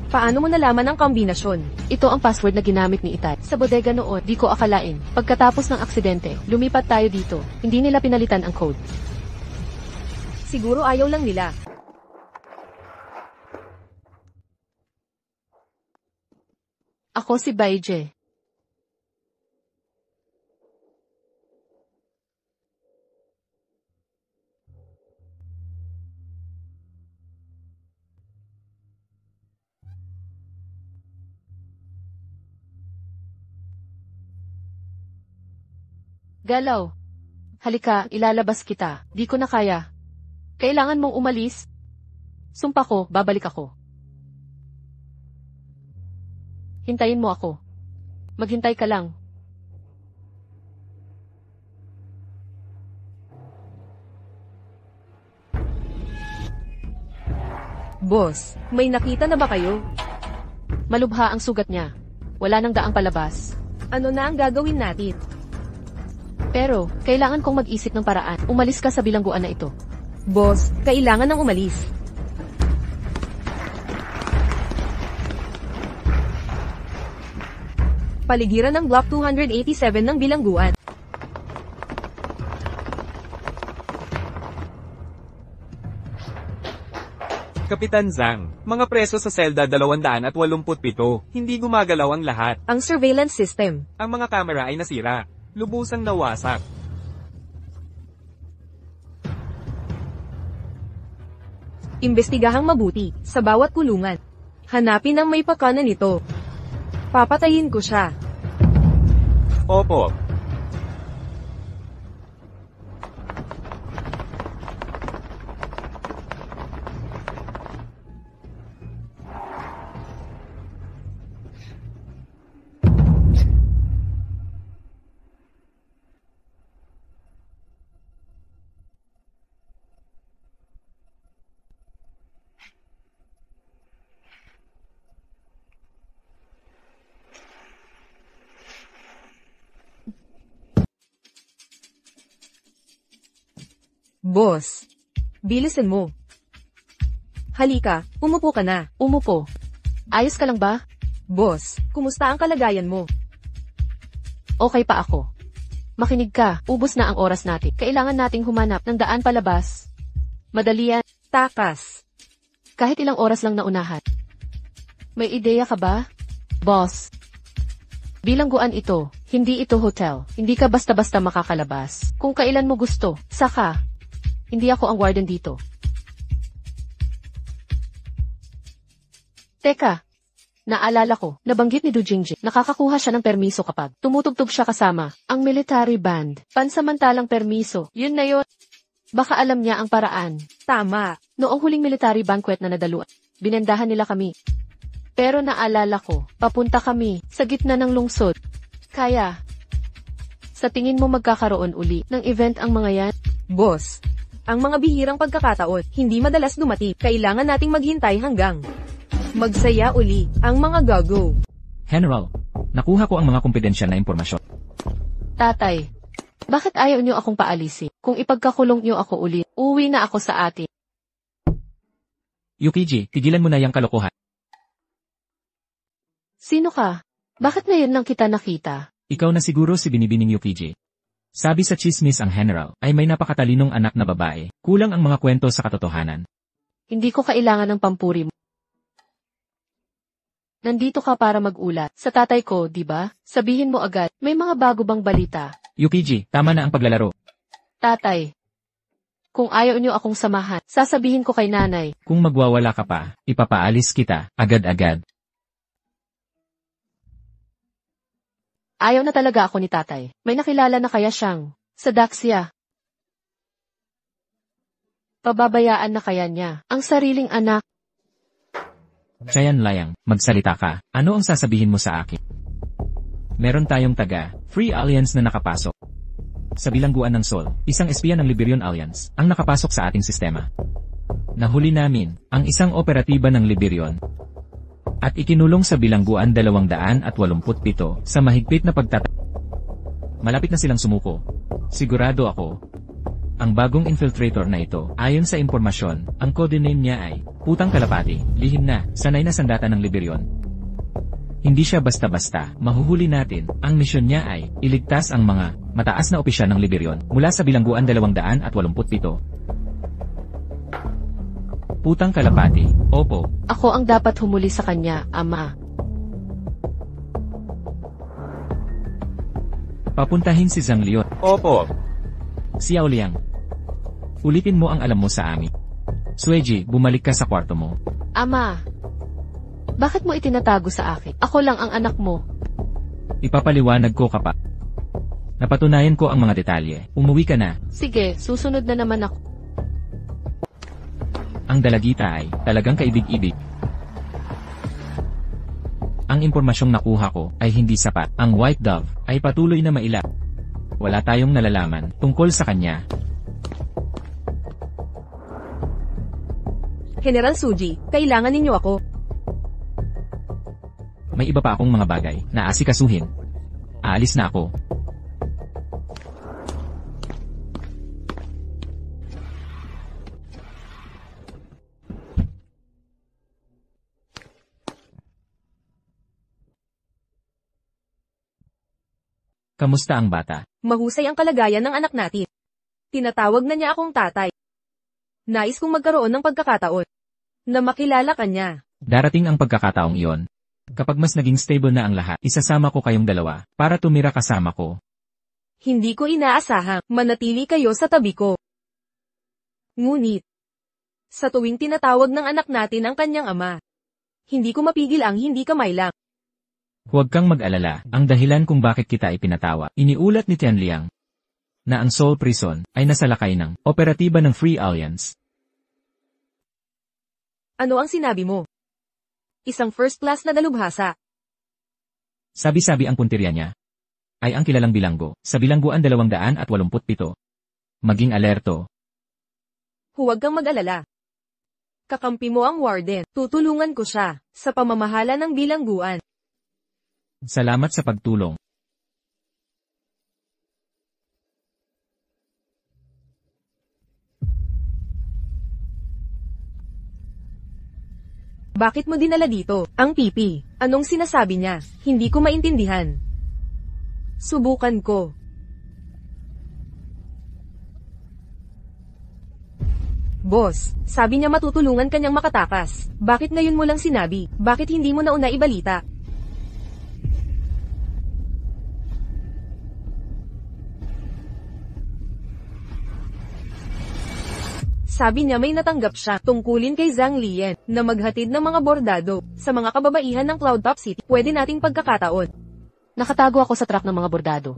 paano mo nalaman ang kombinasyon? Ito ang password na ginamit ni Itay. Sa bodega noon, di ko akalain. Pagkatapos ng aksidente, lumipat tayo dito. Hindi nila pinalitan ang code. Siguro ayaw lang nila. Ako si Baije. Galaw. Halika, ilalabas kita. Di ko na kaya. Kailangan mong umalis. Sumpa ko, babalik ako. Hintayin mo ako. Maghintay ka lang. Boss, may nakita na ba kayo? Malubha ang sugat niya. Wala nang daang palabas. Ano na ang gagawin natin? Pero, kailangan kong mag-isip ng paraan. Umalis ka sa bilangguan na ito. Boss, kailangan ng umalis. Paligiran ng Block 287 ng bilangguan. Kapitan Zhang, mga preso sa selda 287, hindi gumagalaw ang lahat. Ang surveillance system. Ang mga kamera ay nasira. Lubusang nawasak. Imbestigahang mabuti, sa bawat kulungan. Hanapin ang may pakanan nito. Papatayin ko siya. Opo. Boss, bilisan mo. Halika, umupo ka na. Umupo. Ayos ka lang ba? Boss, kumusta ang kalagayan mo? Okay pa ako. Makinig ka, ubos na ang oras natin. Kailangan nating humanap ng daan palabas. Madali yan. Takas. Kahit ilang oras lang naunahan. May ideya ka ba? Boss. Bilangguan ito, hindi ito hotel. Hindi ka basta-basta makakalabas. Kung kailan mo gusto, saka. Hindi ako ang warden dito. Teka, naalala ko, nabanggit ni Du Jingjing, nakakakuha siya ng permiso kapag tumutugtog siya kasama ang military band. Pansamantalang permiso, yun na yun. Baka alam niya ang paraan. Tama. Noong huling military banquet na nadaluan, binendahan nila kami. Pero naalala ko, papunta kami sa gitna ng lungsod. Kaya, sa tingin mo magkakaroon uli ng event ang mga yan? Boss, ang mga bihirang pagkakataon, hindi madalas dumating. Kailangan nating maghintay hanggang magsaya uli ang mga gago. General, nakuha ko ang mga kumpidensyal na impormasyon. Tatay, bakit ayaw niyo akong paalisin? Kung ipagkakulong niyo ako ulit, uwi na ako sa atin. Yukiji, tigilan mo na yung kalokohan. Sino ka? Bakit ngayon lang kita nakita? Ikaw na siguro si Binibining Yukiji. Sabi sa chismis ang general, ay may napakatalinong anak na babae. Kulang ang mga kwento sa katotohanan. Hindi ko kailangan ng pampuri mo. Nandito ka para mag-ulat. Sa tatay ko, di ba? Sabihin mo agad, may mga bago bang balita? Yukiji, tama na ang paglalaro. Tatay, kung ayaw niyo akong samahan, sasabihin ko kay nanay. Kung magwawala ka pa, ipapaalis kita, agad-agad. Ayaw na talaga ako ni tatay. May nakilala na kaya siyang sa Daxia. Pababayaan na kaya niya ang sariling anak. Chayan Layang, magsalita ka. Ano ang sasabihin mo sa akin? Meron tayong Free Alliance na nakapasok. Sa bilangguan ng Sol, isang espiya ng Liberian Alliance ang nakapasok sa ating sistema. Nahuli namin ang isang operatiba ng Liberian at ikinulong sa bilangguan 287 sa mahigpit na Malapit na silang sumuko. Sigurado ako, ang bagong infiltrator na ito, ayon sa impormasyon, ang codename niya ay Putang Kalapati, lihim na, sanay na sandata ng Liberian. Hindi siya basta-basta, mahuhuli natin, ang misyon niya ay iligtas ang mga mataas na opisyal ng Liberian mula sa bilangguan 287. Putang Kalapati, opo. Ako ang dapat humuli sa kanya, ama. Papuntahin si Zhang Liot. Opo. Xiao Liang. Ulitin mo ang alam mo sa amin. Sueji, bumalik ka sa kwarto mo. Ama, bakit mo itinatago sa akin? Ako lang ang anak mo. Ipapaliwanag ko kapag Napatunayan ko ang mga detalye. Umuwi ka na. Sige, susunod na naman ako. Ang dalagita ay talagang kaibig-ibig. Ang impormasyong nakuha ko ay hindi sapat. Ang White Dove ay patuloy na mailap. Wala tayong nalalaman tungkol sa kanya. General Suji, kailangan ninyo ako. May iba pa akong mga bagay na asikasuhin. Aalis na ako. Kamusta ang bata? Mahusay ang kalagayan ng anak natin. Tinatawag na niya akong tatay. Nais kong magkaroon ng pagkakataon na makilala ka niya. Darating ang pagkakataong iyon. Kapag mas naging stable na ang lahat, isasama ko kayong dalawa para tumira kasama ko. Hindi ko inaasahang manatili kayo sa tabi ko. Ngunit, sa tuwing tinatawag ng anak natin ang kanyang ama, hindi ko mapigil ang hindi kamay lang. Huwag kang mag-alala, ang dahilan kung bakit kita ipinatawa. Iniulat ni Tianliang na ang Seoul Prison ay nasa lakay ng operatiba ng Free Alliance. Ano ang sinabi mo? Isang first class na dalubhasa. Sabi-sabi ang puntirya niya ay ang kilalang bilanggo sa bilangguan 287. Maging alerto. Huwag kang mag-alala. Kakampi mo ang warden, tutulungan ko siya sa pamamahala ng bilangguan. Salamat sa pagtulong. Bakit mo dinala dito? Ang pipi. Anong sinasabi niya? Hindi ko maintindihan. Subukan ko. Boss, sabi niya matutulungan kanyang makatakas. Bakit ngayon mo lang sinabi? Bakit hindi mo nauna ibalita? Sabi niya may natanggap siya tungkulin kay Zhang Lian na maghatid ng mga bordado sa mga kababaihan ng Cloud Top City. Pwede nating pagkakataon. Nakatago ako sa truck ng mga bordado.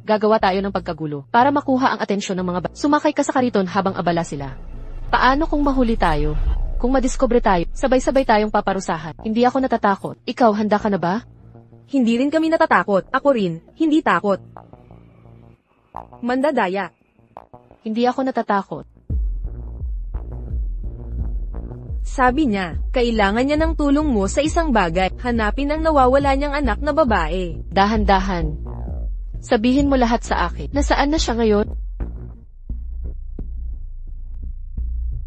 Gagawa tayo ng pagkagulo para makuha ang atensyon ng mga sumakay ka sa kariton habang abala sila. Paano kung mahuli tayo? Kung madiskubre tayo, sabay-sabay tayong paparusahan. Hindi ako natatakot. Ikaw, handa ka na ba? Hindi rin kami natatakot. Ako rin, hindi takot. Mandadaya. Hindi ako natatakot. Sabi niya, kailangan niya ng tulong mo sa isang bagay. Hanapin ang nawawala niyang anak na babae. Dahan-dahan. Sabihin mo lahat sa akin. Nasaan na siya ngayon?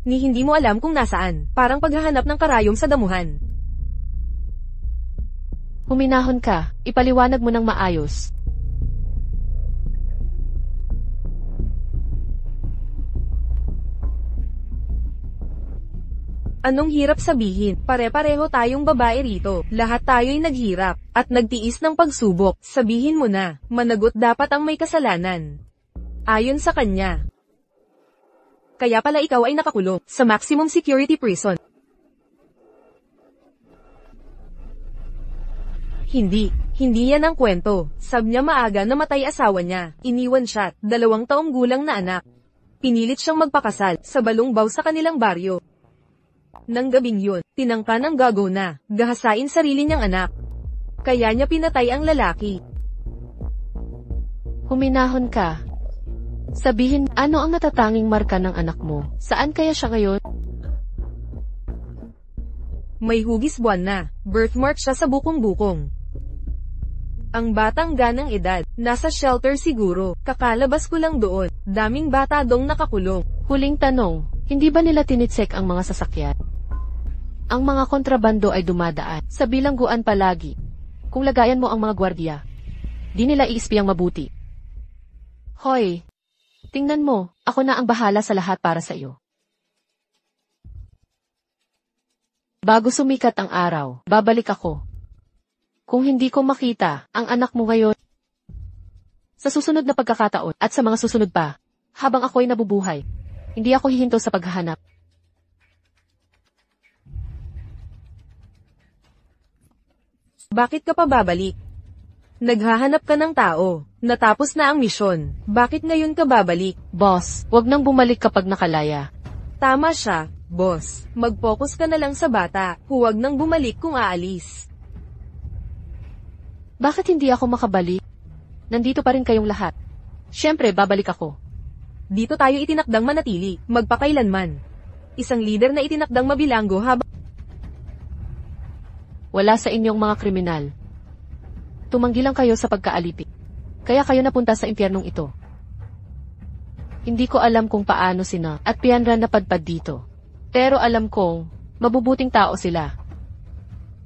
Ni hindi mo alam kung nasaan. Parang paghahanap ng karayom sa damuhan. Huminahon ka. Ipaliwanag mo ng maayos. Anong hirap sabihin? Pare-pareho tayong babae rito. Lahat tayo'y naghirap at nagtiis ng pagsubok. Sabihin mo na, managot dapat ang may kasalanan. Ayon sa kanya. Kaya pala ikaw ay nakakulong sa maximum security prison. Hindi yan ang kwento. Sabi niya maaga namatay asawa niya. Iniwan siya, 2 taong gulang na anak. Pinilit siyang magpakasal sa balungbaw sa kanilang baryo. Nang gabing yun, tinangka ng gago na, gahasain sarili niyang anak. Kaya niya pinatay ang lalaki. Huminahon ka. Sabihin, ano ang natatanging marka ng anak mo? Saan kaya siya ngayon? May hugis buwan na, birthmark siya sa bukong-bukong. Ang batang ganang edad, nasa shelter siguro, kakalabas ko lang doon, daming bata dong nakakulong. Huling tanong, hindi ba nila tinitsek ang mga sasakyan? Ang mga kontrabando ay dumadaan sa bilangguan palagi. Kung lagayan mo ang mga gwardiya, di nila iispiyang mabuti. Hoy, tingnan mo, ako na ang bahala sa lahat para sa iyo. Bago sumikat ang araw, babalik ako. Kung hindi ko makita ang anak mo ngayon, sa susunod na pagkakataon at sa mga susunod pa, habang ako'y nabubuhay, hindi ako hihinto sa paghahanap. Bakit ka pa babalik? Naghahanap ka ng tao. Natapos na ang misyon. Bakit ngayon ka babalik? Boss, wag nang bumalik kapag nakalaya. Tama siya, boss. Mag-focus ka na lang sa bata. Huwag nang bumalik kung aalis. Bakit hindi ako makabalik? Nandito pa rin kayong lahat. Siyempre, babalik ako. Dito tayo itinakdang manatili, magpakailanman. Isang leader na itinakdang mabilanggo habang Wala sa inyong mga kriminal. Tumanggi lang kayo sa pagkaalipin. Kaya kayo napunta sa impyernong ito. Hindi ko alam kung paano sina at Pianra napadpad dito. Pero alam kong mabubuting tao sila.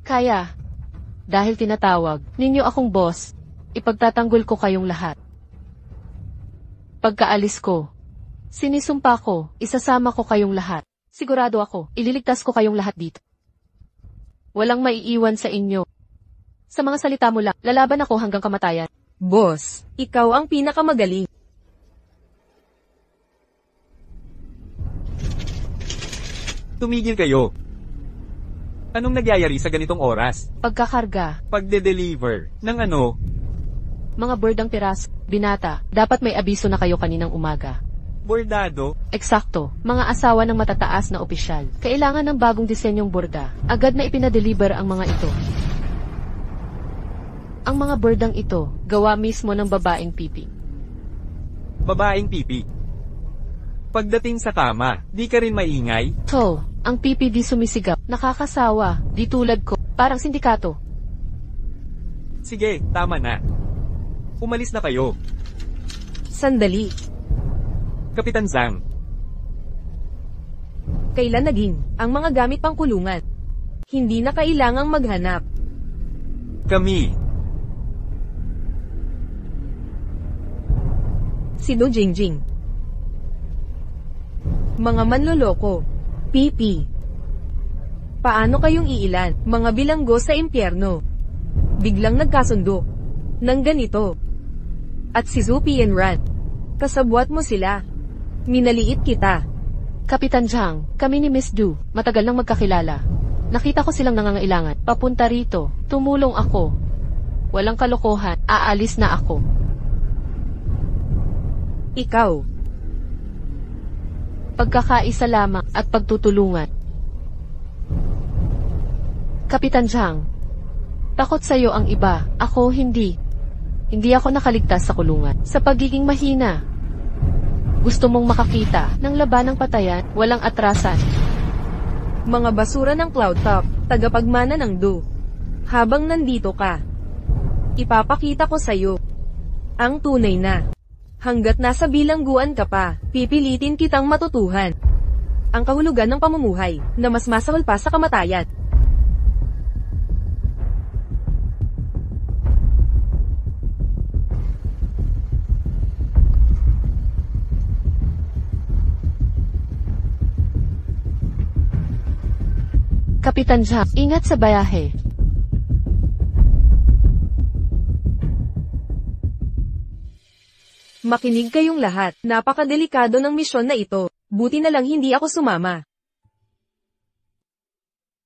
Kaya, dahil tinatawag ninyo akong boss, ipagtatanggol ko kayong lahat. Pagkaalis ko, sinisumpa ko, isasama ko kayong lahat. Sigurado ako, ililigtas ko kayong lahat dito. Walang maiiwan sa inyo. Sa mga salita mo lang, lalaban ako hanggang kamatayan. Boss, ikaw ang pinakamagaling. Tumigil kayo. Anong nagyayari sa ganitong oras? Pagkakarga, Pagde-deliver ng ano? mga birdang piraso, binata, dapat may abiso na kayo kaninang umaga. Bordado? Eksakto, mga asawa ng matataas na opisyal. Kailangan ng bagong disenyong borda. Agad na ipinadeliver ang mga ito. Ang mga bordang ito, gawa mismo ng babaeng pipi. Babaeng pipi. Pagdating sa kama, di ka rin maingay? To, ang pipi di sumisigaw. Nakakasawa, di tulad ko, parang sindikato. Sige, tama na. Umalis na kayo. Sandali. Kapitan Zhang, Kailan naging ang mga gamit pang kulungan? Hindi na kailangang maghanap. kami. Si Do Jingjing. Mga manloloko. Pipi. Paano kayong iilan, mga bilanggo sa impyerno? Biglang nagkasundo. Nang ganito. At si Zupi and Ran. Kasabwat mo sila. Minaliit kita. Kapitan Zhang, kami ni Miss Du, matagal nang magkakilala. Nakita ko silang nangangailangan. Papunta rito, tumulong ako. Walang kalokohan, aalis na ako. Ikaw. Pagkakaisa lamang at pagtutulungan. Kapitan Zhang, takot sa'yo ang iba, ako hindi. Hindi ako nakaligtas sa kulungan. Sa pagiging mahina. Gusto mong makakita ng labanang patayan, walang atrasan. Mga basura ng Cloud Top, tagapagmana ng Do. Habang nandito ka, ipapakita ko sa'yo ang tunay na. Hanggat nasa bilangguan ka pa, pipilitin kitang matutuhan ang kahulugan ng pamumuhay na mas masahol pa sa kamatayan. Kapitan Zhang, ingat sa bayahe. Makinig kayong lahat, napakadelikado ng misyon na ito. Buti na lang hindi ako sumama.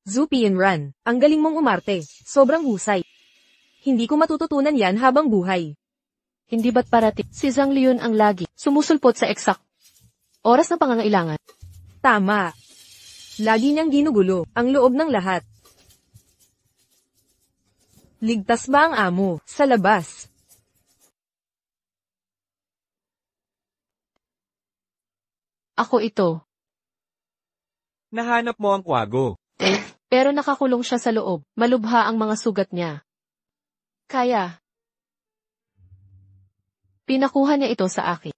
Zupi and Ran, ang galing mong umarte, sobrang husay. Hindi ko matututunan yan habang buhay. Hindi ba't parating si Zhang Liun ang lagi sumusulpot sa eksak oras na pangangailangan? Tama. Lagi niyang ginugulo ang loob ng lahat. Ligtas ba ang amo sa labas? Ako ito. Nahanap mo ang kwago. Pero nakakulong siya sa loob. Malubha ang mga sugat niya. Kaya, pinakuha niya ito sa akin.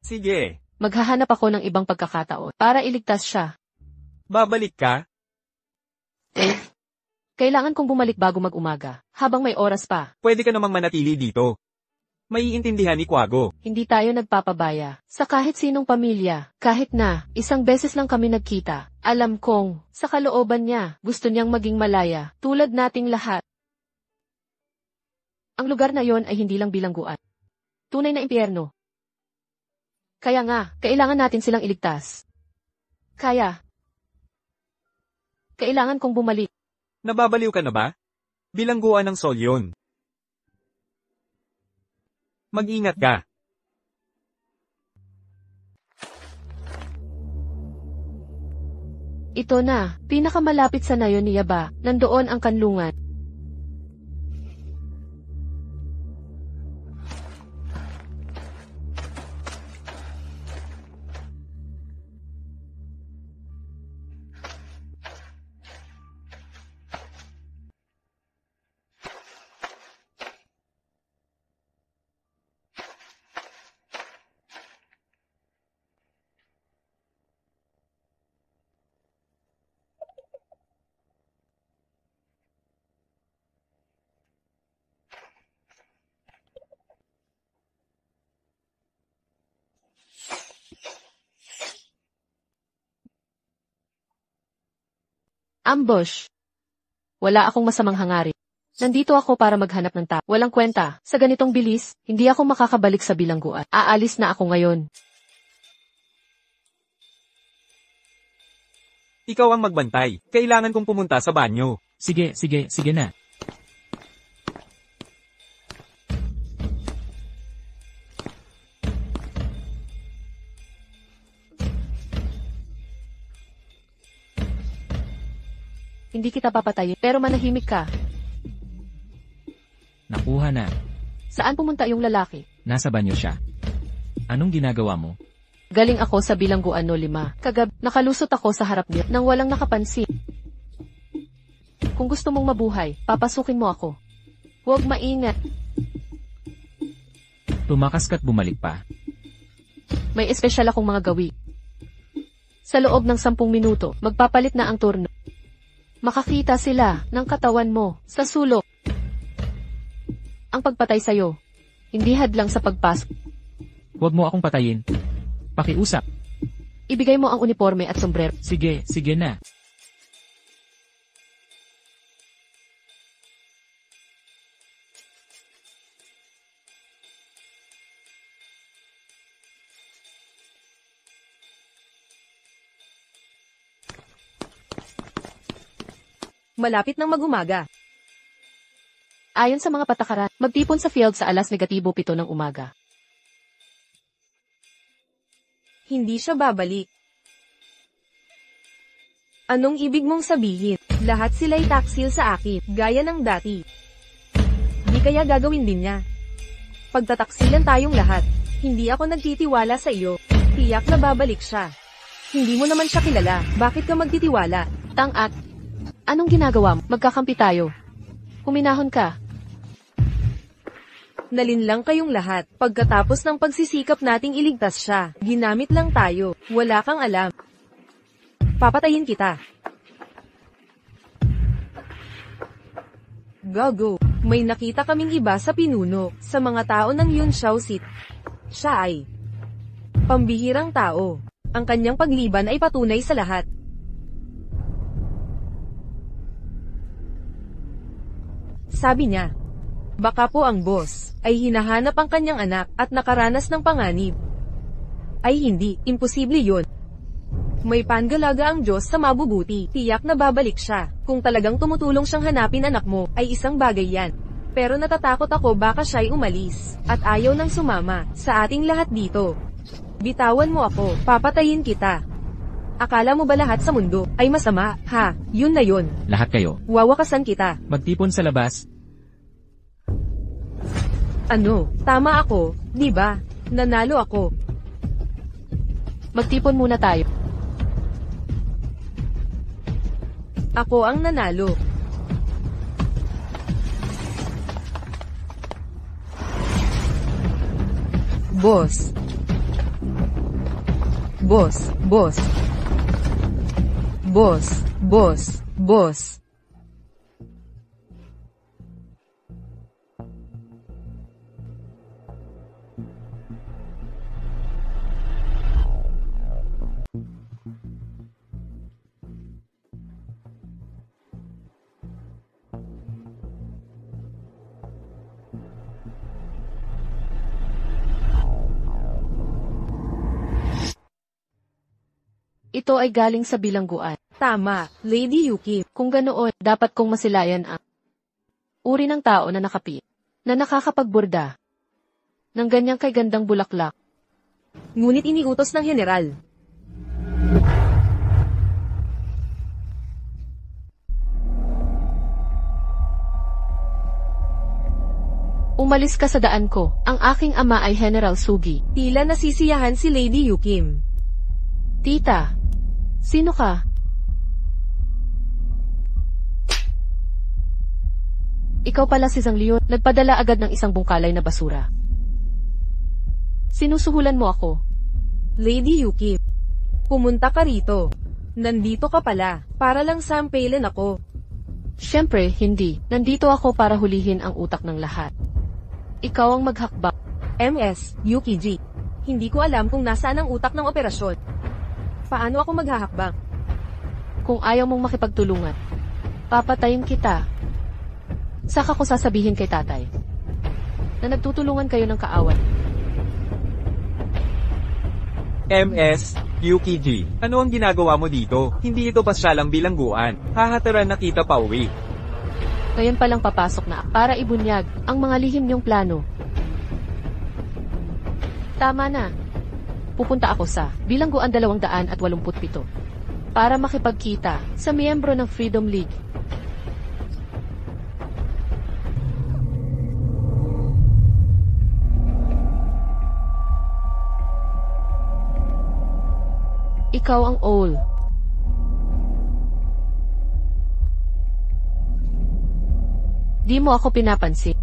Sige, Maghahanap ako ng ibang pagkakataon para iligtas siya. babalik ka? Kailangan kong bumalik bago mag-umaga, habang may oras pa. Pwede ka namang manatili dito. Maiintindihan ni Kwago. Hindi tayo nagpapabaya sa kahit sinong pamilya, kahit na isang beses lang kami nagkita. Alam kong, sa kalooban niya, gusto niyang maging malaya, tulad nating lahat. Ang lugar na yon ay hindi lang bilangguan. Tunay na impyerno. Kaya nga, kailangan natin silang iligtas. Kailangan kong bumalik. Nababaliw ka na ba? Bilangguan ng Sol yun. Mag-ingat ka. Ito na, pinakamalapit sa nayon ni Yaba, nandoon ang kanlungan. Ambush. Wala akong masamang hangarin. Nandito ako para maghanap ng tao. Walang kwenta. Sa ganitong bilis, hindi ako makakabalik sa bilangguan. Aalis na ako ngayon. Ikaw ang magbantay. Kailangan kong pumunta sa banyo. Sige na. Hindi kita papatayin, pero manahimik ka. Nakuha na. Saan pumunta yung lalaki? Nasa banyo siya. Anong ginagawa mo? Galing ako sa bilangguan no 5. Kagabi, nakalusot ako sa harap niya nang walang nakapansin. Kung gusto mong mabuhay, papasukin mo ako. Huwag maingat. Tumakas ka't bumalik pa. May espesyal akong mga gawi. Sa loob ng 10 minuto, magpapalit na ang turno. Makakita sila ng katawan mo sa sulok. Ang pagpatay sa'yo, hindi hadlang sa pagpasok. Huwag mo akong patayin. Pakiusap. Ibigay mo ang uniforme at sombrero. Sige na. Malapit nang mag-umaga. Ayon sa mga patakaran, magtipon sa field sa alas -7 ng umaga. Hindi siya babalik. Anong ibig mong sabihin? Lahat sila'y taksil sa akin, gaya ng dati. Di kaya gagawin din niya. Pagtataksilan tayong lahat. Hindi ako nagtitiwala sa iyo. Tiyak na babalik siya. Hindi mo naman siya kilala. Bakit ka magtitiwala? Tang-at. Anong ginagawa mo? Magkakampi tayo. Huminahon ka. Nalinlang kayong lahat. Pagkatapos ng pagsisikap nating iligtas siya, ginamit lang tayo. Wala kang alam. Papatayin kita. Gago. May nakita kaming iba sa pinuno, sa mga tao ng Yunshao City. Siya ay pambihirang tao. Ang kanyang pagliban ay patunay sa lahat. Sabi niya, baka po ang boss ay hinahanap ang kanyang anak at nakaranas ng panganib. Ay hindi, imposible yun. May pangalaga ang Diyos sa mabubuti, tiyak na babalik siya. Kung talagang tumutulong siyang hanapin anak mo, ay isang bagay yan. Pero natatakot ako baka siya'y umalis, at ayaw nang sumama, sa ating lahat dito. Bitawan mo ako, papatayin kita. Akala mo ba lahat sa mundo ay masama? Ha, yun na yun. Lahat kayo. Wawakasan kita. Magtipon sa labas. Ano, tama ako, di ba? Nanalo ako. Magtipon muna tayo. Ako ang nanalo. Boss. Boss, boss. Boss, boss, boss. Ito ay galing sa bilangguan. Tama, Lady Yuki. Kung ganoon, dapat kong masilayan ang uri ng tao na nakapi, na nakakapagburda ng ganyang kay gandang bulaklak. Ngunit iniutos ng general. Umalis ka sa daan ko. Ang aking ama ay General Sugi. Tila nasisiyahan si Lady Yukim. Tita, sino ka? Ikaw pala si Zhang Liu, nagpadala agad ng isang bungkalay na basura. Sinusuhulan mo ako. Lady Yukim, pumunta ka rito. Nandito ka pala, para lang sampailan ako. Siyempre, hindi. Nandito ako para hulihin ang utak ng lahat. Ikaw ang maghakbang. MS, Yuki G. Hindi ko alam kung nasaan ang utak ng operasyon. Paano ako maghahakbang? Kung ayaw mong makipagtulungan, papatayin kita. Saka ko sasabihin kay tatay na nagtutulungan kayo ng kaaway. MS, Yuki G. Ano ang ginagawa mo dito? Hindi ito pasyalang bilangguan. Hahataran na kita pa uwi. Ngayon palang papasok na para ibunyag ang mga lihim niyong plano. Tama na. Pupunta ako sa bilangguan 287 para makipagkita sa miyembro ng Freedom League. Ikaw ang Owl. Di mo ako pinapansin.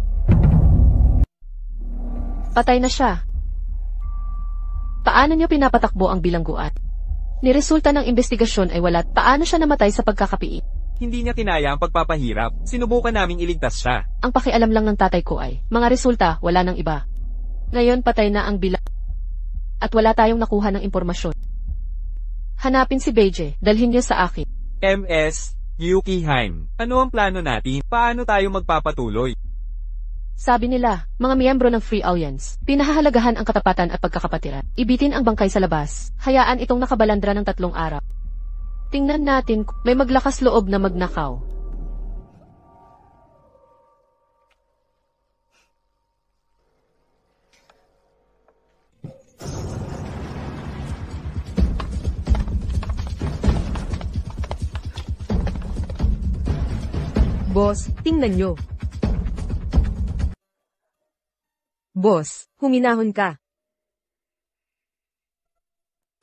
Patay na siya. Paano niyo pinapatakbo ang bilangguan? Niresulta ng investigasyon ay wala. Paano siya namatay sa pagkakapiit? Hindi niya kinaya ang pagpapahirap. Sinubukan naming iligtas siya. Ang pakialam lang ng tatay ko ay, mga resulta, wala nang iba. Ngayon patay na ang bilang. At wala tayong nakuha ng impormasyon. Hanapin si Beije, dalhin niyo sa akin. MS, Yuki Haim. Ano ang plano natin? Paano tayo magpapatuloy? Sabi nila, mga miyembro ng Free Alliance, pinahahalagahan ang katapatan at pagkakapatiran. Ibitin ang bangkay sa labas. Hayaan itong nakabalandra ng 3 araw. Tingnan natin kung may maglakas loob na magnakaw. Boss, tingnan nyo. Boss, huminahon ka.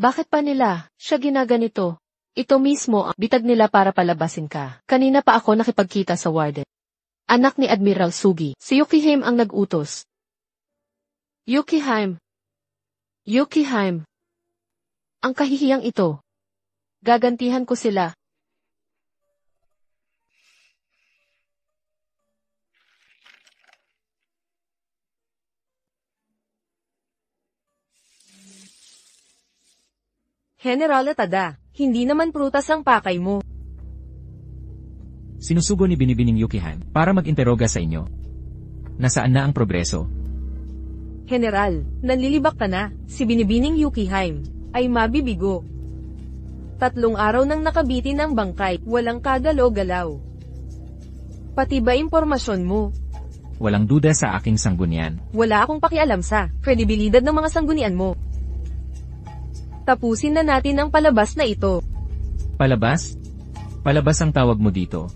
Bakit pa nila siya ginaganito? Ito mismo ang bitag nila para palabasin ka. Kanina pa ako nakipagkita sa warden. Anak ni Admiral Sugi. Si Yukihime ang nag-utos. Yukihime. Yukihime. Ang kahihiyang ito. Gagantihan ko sila. General Tada, hindi naman prutas ang pakay mo. Sinusugo ni Binibining Yukihan para mag-interoga sa inyo. Nasaan na ang progreso? General, nanlilibak ka na, si Binibining Yukihime, ay mabibigo. 3 araw nang nakabitin ang bangkay, walang kagalaw-galaw. Pati ba impormasyon mo? Walang duda sa aking sanggunian. Wala akong pakialam sa kredibilidad ng mga sanggunian mo. Tapusin na natin ang palabas na ito. Palabas? Palabas ang tawag mo dito.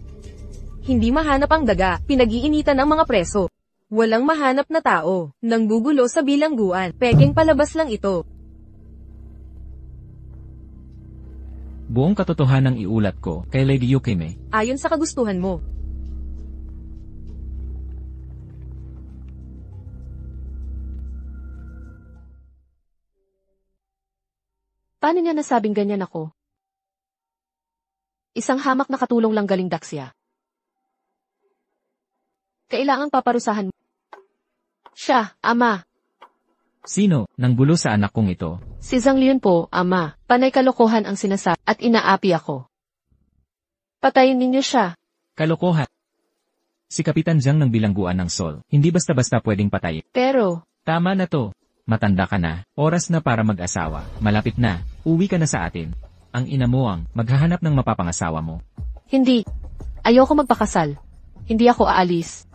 Hindi mahanap ang daga, pinag-iinitan ng mga preso. Walang mahanap na tao, nanggugulo sa bilangguan, pekeng palabas lang ito. Buong katotohanang iulat ko kay Lady Yukime. Ayon sa kagustuhan mo. Paano niya nasabing ganyan ako? Isang hamak na katulong lang galing Daxia. Kailangang paparusahan mo. Siya, ama. Sino, nang bulo sa anak kong ito? Si Zhang Liun po, ama. Panay kalokohan ang sinasabi at inaapi ako. Patayin ninyo siya. Kalokohan. Si Kapitan Zhang ng bilangguan ng Sol, hindi basta-basta pwedeng patayin. Pero, Tama na to. Matanda ka na, oras na para mag-asawa, malapit na, uwi ka na sa atin. Ang ina mo ang maghahanap ng mapapangasawa mo. Hindi. Ayoko magpakasal. Hindi ako aalis.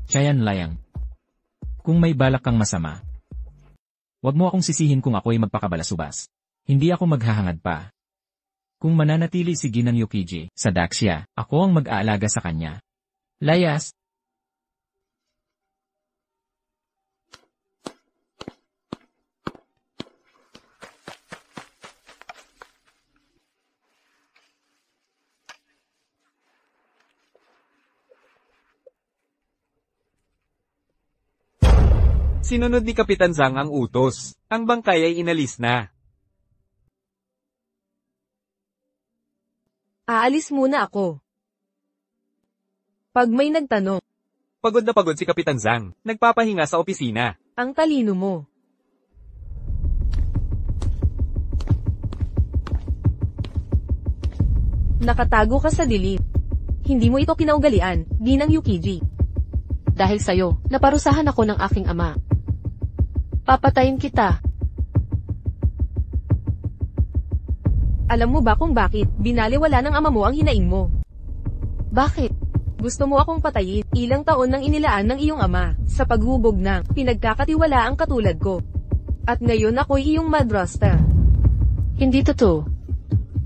Chayan Layang. Kung may balak kang masama, wag mo akong sisihin kung ako'y magpakabalasubas. Hindi ako maghahangad pa. Kung mananatili si Ginang Yukiji sa Daxia, ako ang mag-aalaga sa kanya. Layas. Sinunod ni Kapitan Zhang ang utos. Ang bangkay ay inalis na. Aalis muna ako. Pag may nagtanong, Pagod na pagod si Kapitan Zhang. Nagpapahinga sa opisina. ang talino mo. Nakatago ka sa dilim. Hindi mo ito kinaugalian, Ginang Yukiji. Dahil sa'yo, naparusahan ako ng aking ama. Papatayin kita. Alam mo ba kung bakit binaliwala ng ama mo ang hinaing mo? Bakit? Gusto mo akong patayin, ilang taon nang inilaan ng iyong ama, sa paghubog ng pinagkakatiwalaang katulad ko. At ngayon ako'y iyong madrasta. Hindi totoo.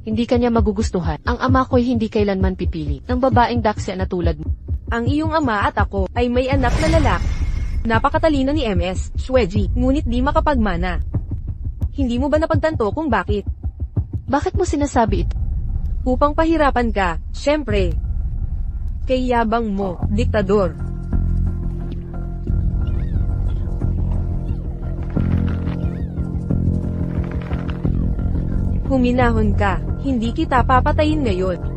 Hindi kanya magugustuhan. Ang ama ko'y hindi kailanman pipili ng babaeng Daxia na tulad mo. Ang iyong ama at ako ay may anak na lalaki. Napakatalino ni MS, Shueji, ngunit di makapagmana. Hindi mo ba napagtanto kung bakit? Bakit mo sinasabi ito? Upang pahirapan ka, syempre. Kay yabang mo, diktador. Huminahon ka, hindi kita papatayin ngayon.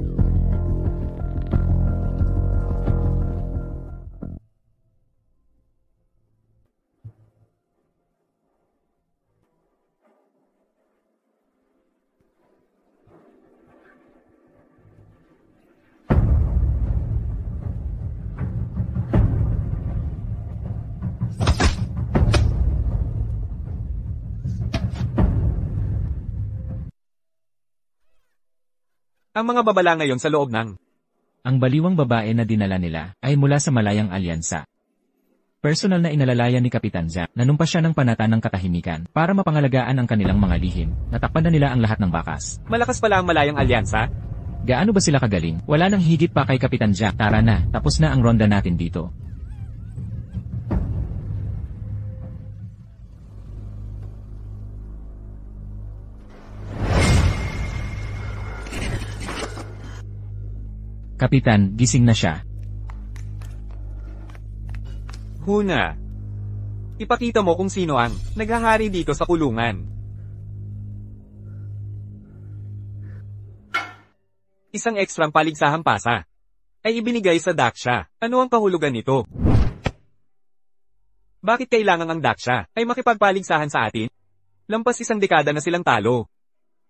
Ang mga babala ngayon sa loob ng Ang baliwang babae na dinala nila ay mula sa Malayang Alyansa. Personal na inalalayan ni Kapitan Zhang, nanumpa siya ng panata ng katahimikan para mapangalagaan ang kanilang mga lihim. Natakpan na nila ang lahat ng bakas. malakas pala ang Malayang Alyansa. Gaano ba sila kagaling? Wala nang higit pa kay Kapitan Zhang. Tara na, tapos na ang ronda natin dito. Kapitan, gising na siya. Huna. Ipakita mo kung sino ang naghahari dito sa kulungan. Isang ekstrang paligsahang pasa ay ibinigay sa Daxia. Ano ang kahulugan nito? Bakit kailangan ang Daxia ay makipagpaligsahan sa atin? Lampas isang dekada na silang talo.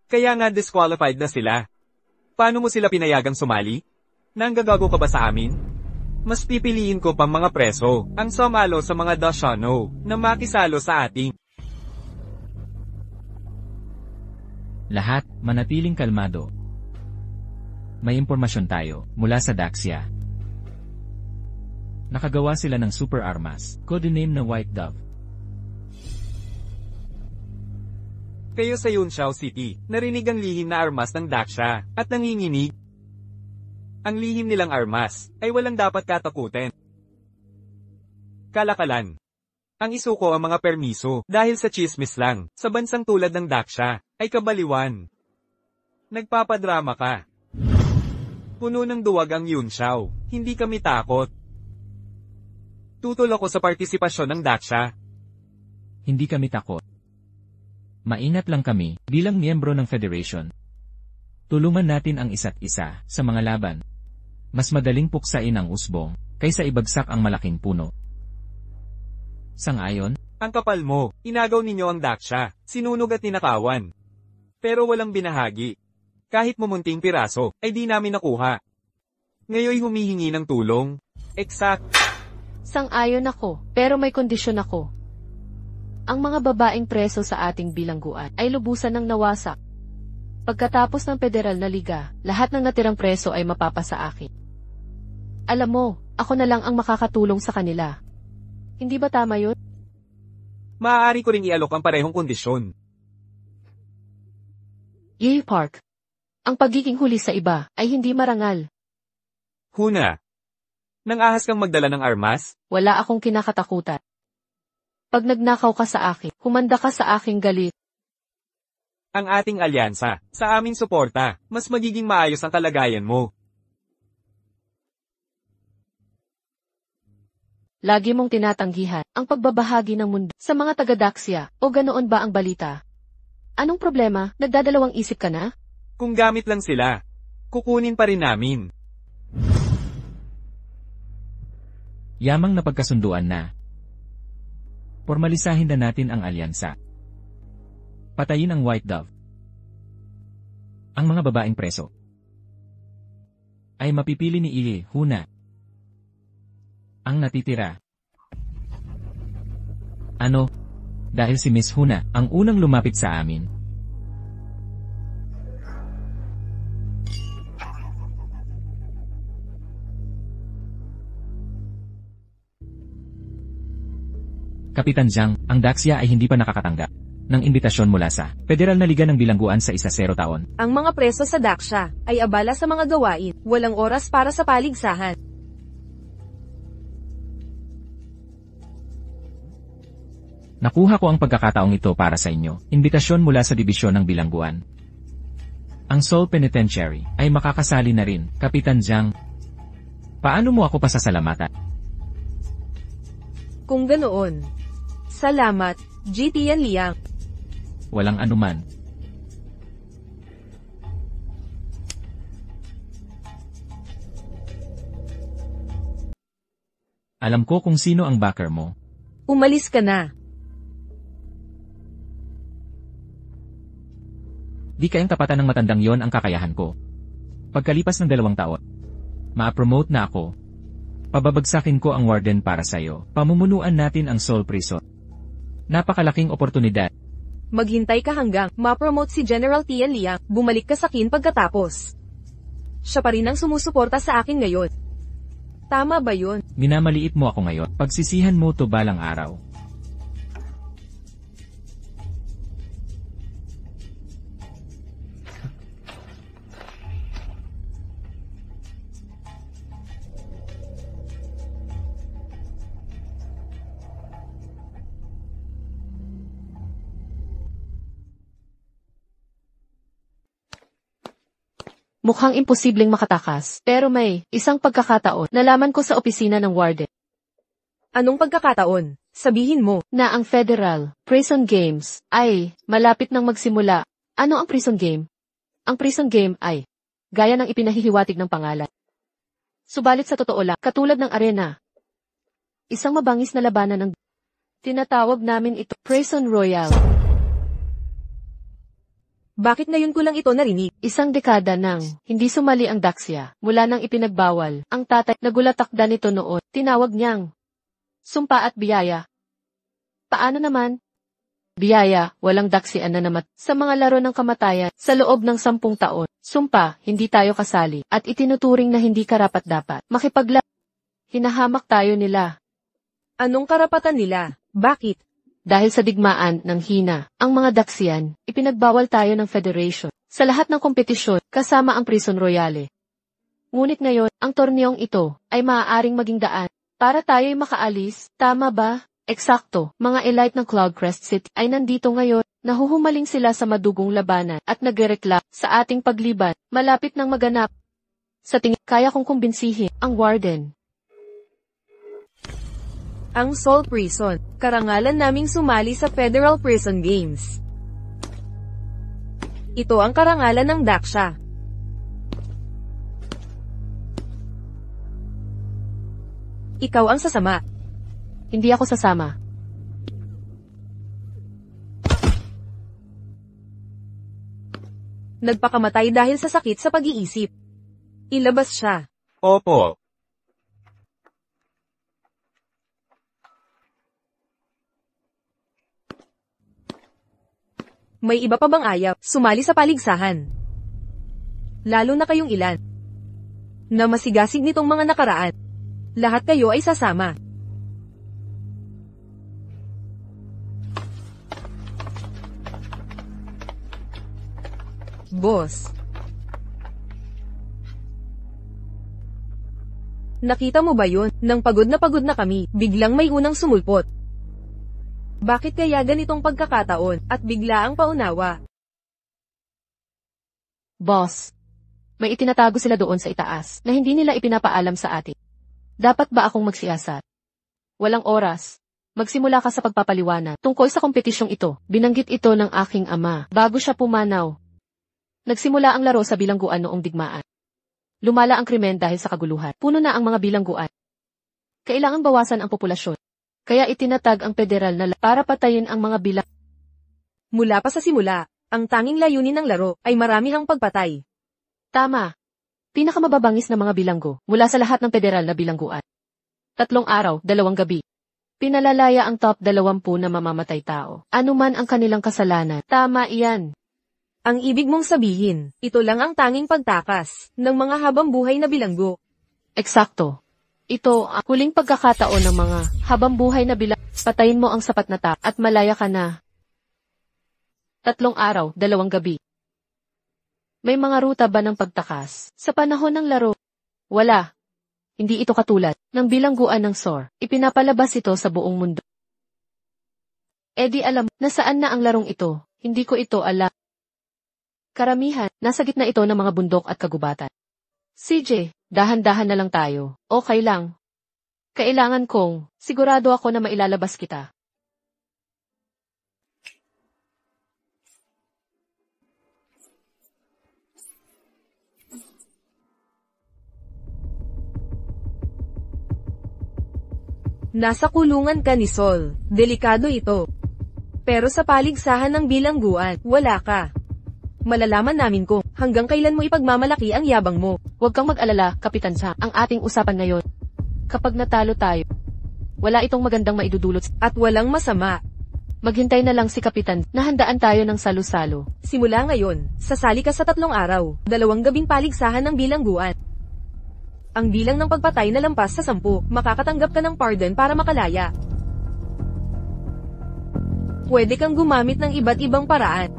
Kaya nga disqualified na sila. Paano mo sila pinayagang sumali? Nanggagago ka ba sa amin? Mas pipiliin ko pang mga preso ang sumalo sa mga Dashano na makisalo sa ating. Lahat, manatiling kalmado. May impormasyon tayo mula sa Daxia. Nakagawa sila ng super armas, codename na White Dove. Kayo sa Yunshao City, narinig ang lihim na armas ng Daxia at nanginginig. Ang lihim nilang armas ay walang dapat katakutin. Kalakalan. Ang isuko ang mga permiso dahil sa chismis lang sa bansang tulad ng Daxia ay kabaliwan. Nagpapadrama ka. Puno ng duwag ang Yunshao, hindi kami takot. Tutol ako sa partisipasyon ng Daxia. Hindi kami takot. Mainat lang kami bilang miyembro ng Federation. Tulungan natin ang isa't isa sa mga laban. Mas madaling puksain ang usbong kaysa ibagsak ang malaking puno. Sang-ayon? Ang kapal mo, inagaw ninyo ang Daxia, sinunog at ninakawan. Pero walang binahagi. Kahit mumunting piraso, ay di namin nakuha. Ngayoy humihingi ng tulong. Exact. Sang-ayon ako, pero may kondisyon ako. Ang mga babaeng preso sa ating bilangguan ay lubusan ng nawasak. Pagkatapos ng federal na liga, lahat ng natirang preso ay mapapasa akin. Alam mo, ako na lang ang makakatulong sa kanila. Hindi ba tama yun? Maaari ko ring ialok ang parehong kondisyon. Yay Park. Ang pagiging huli sa iba ay hindi marangal. Huna. Nang ahas kang magdala ng armas? Wala akong kinakatakutan. Pag nagnakaw ka sa akin, humanda ka sa aking galit. Ang ating alyansa, sa aming suporta, mas magiging maayos ang kalagayan mo. Lagi mong tinatanggihan ang pagbabahagi ng mundo sa mga taga-Daxia, o ganoon ba ang balita? Anong problema? Nagdadalawang isip ka na? Kung gamit lang sila, kukunin pa rin namin. Yamang napagkasunduan na. Formalisahin na natin ang alyansa. Patayin ang White Dove. Ang mga babaeng preso ay mapipili ni Iye, Huna. Ang natitira. Ano? Dahil si Miss Huna ang unang lumapit sa amin. Kapitan Jiang, ang Daxia ay hindi pa nakakatanggap ng imbitasyon mula sa Federal na Liga ng Bilangguan sa 10 taon. Ang mga preso sa Daxia ay abala sa mga gawain, walang oras para sa paligsahan. Nakuha ko ang pagkakataong ito para sa inyo, imbitasyon mula sa dibisyon ng Bilangguan. Ang Seoul Penitentiary ay makakasali na rin, Kapitan Jiang. Paano mo ako pasasalamatan? Kung ganoon. Salamat, GTN Liang. Walang anuman. Alam ko kung sino ang backer mo. Umalis ka na. Di kayang tapatan ng matandang yon ang kakayahan ko. Pagkalipas ng 2 taon, ma-promote na ako. Pababagsakin ko ang warden para sa'yo. Pamumunuan natin ang Seoul Prison. Napakalaking oportunidad. Maghintay ka hanggang ma-promote si General Tian Liang, bumalik ka sa kin pagkatapos. Siya pa rin ang sumusuporta sa akin ngayon. Tama ba yun? Minamaliit mo ako ngayon. Pagsisihan mo to balang araw. Mukhang imposibleng makatakas, pero may isang pagkakataon. Nalaman ko sa opisina ng warden Anong pagkakataon? Sabihin mo. na ang Federal Prison Games ay malapit nang magsimula. Ano ang prison game? Ang prison game ay gaya ng ipinahihiwatig ng pangalan. Subalit sa totoo lang, katulad ng arena, isang mabangis na labanan ng tinatawag namin ito Prison Royale. Bakit ngayon ko lang ito narinig? Isang dekada nang hindi sumali ang Daxia mula nang ipinagbawal. Ang tatay nagulatakda nito noon. Tinawag niyang sumpa at biyaya. Paano naman? Biyaya, walang Daxian na namat sa mga laro ng kamatayan sa loob ng 10 taon. Sumpa, hindi tayo kasali at itinuturing na hindi karapat-dapat. Hinahamak tayo nila. Anong karapatan nila? Bakit? Dahil sa digmaan ng hina, ang mga Daxian, ipinagbawal tayo ng Federation sa lahat ng kompetisyon kasama ang Prison Royale. Ngunit ngayon, ang torneong ito ay maaaring maging daan para tayo'y makaalis, tama ba? Eksakto, mga elite ng Cloudcrest City ay nandito ngayon, nahuhumaling sila sa madugong labanan at nagrereklam sa ating pagliban, malapit ng maganap. Sa tingin, kaya kong kumbinsihin ang warden. Ang Seoul Prison, karangalan naming sumali sa Federal Prison Games. Ito ang karangalan ng Daxia. Ikaw ang sasama. Hindi ako sasama. Nagpakamatay dahil sa sakit sa pag-iisip. Ilabas siya. Opo. May iba pa bang ayaw sumali sa paligsahan? Lalo na kayong ilan na masigasig nitong mga nakaraan. Lahat kayo ay sasama. Boss. Nakita mo ba yun? Nang pagod na kami, biglang may unang sumulpot. Bakit kaya ganitong pagkakataon, at bigla ang paunawa? Boss, may itinatago sila doon sa itaas na hindi nila ipinapaalam sa atin. Dapat ba akong magsiyasat? Walang oras. Magsimula ka sa pagpapaliwanag tungkol sa kompetisyong ito. Binanggit ito ng aking ama bago siya pumanaw. Nagsimula ang laro sa bilangguan noong digmaan. Lumala ang krimen dahil sa kaguluhan. Puno na ang mga bilangguan. Kailangan bawasan ang populasyon. Kaya itinatag ang federal na para patayin ang mga bilang. Mula pa sa simula, ang tanging layunin ng laro ay maramihang pagpatay. Tama. Pinakamababangis na mga bilanggo mula sa lahat ng federal na bilangguan. 3 araw, 2 gabi. Pinalalaya ang top 20 na mamamatay tao. Ano man ang kanilang kasalanan. Tama iyan. Ang ibig mong sabihin, ito lang ang tanging pagtakas ng mga habambuhay na bilanggo. Eksakto. Ito ang huling pagkakataon ng mga habambuhay na bilang. Patayin mo ang sapat na tap at malaya ka na. 3 araw, 2 gabi. May mga ruta ba ng pagtakas sa panahon ng laro? Wala. Hindi ito katulad ng bilangguan ng SOR. Ipinapalabas ito sa buong mundo. E di alam na saan na ang larong ito. Hindi ko ito alam. Karamihan, nasa gitna ito ng mga bundok at kagubatan. CJ, dahan-dahan na lang tayo. Okay lang. Kailangan kong, sigurado ako na mailalabas kita. Nasa kulungan ka ni Sol. Delikado ito. Pero sa paligsahan ng bilangguan, wala ka. Malalaman namin kung hanggang kailan mo ipagmamalaki ang yabang mo. Huwag kang mag-alala, Kapitan Sam. Ang ating usapan ngayon. Kapag natalo tayo, wala itong magandang maidudulot. At walang masama. Maghintay na lang si Kapitan na handaan tayo ng salo-salo. Simula ngayon, sasali ka sa 3 araw, 2 gabing paligsahan ng bilangguan. Ang bilang ng pagpatay na lampas sa 10, makakatanggap ka ng pardon para makalaya. Pwede kang gumamit ng iba't ibang paraan.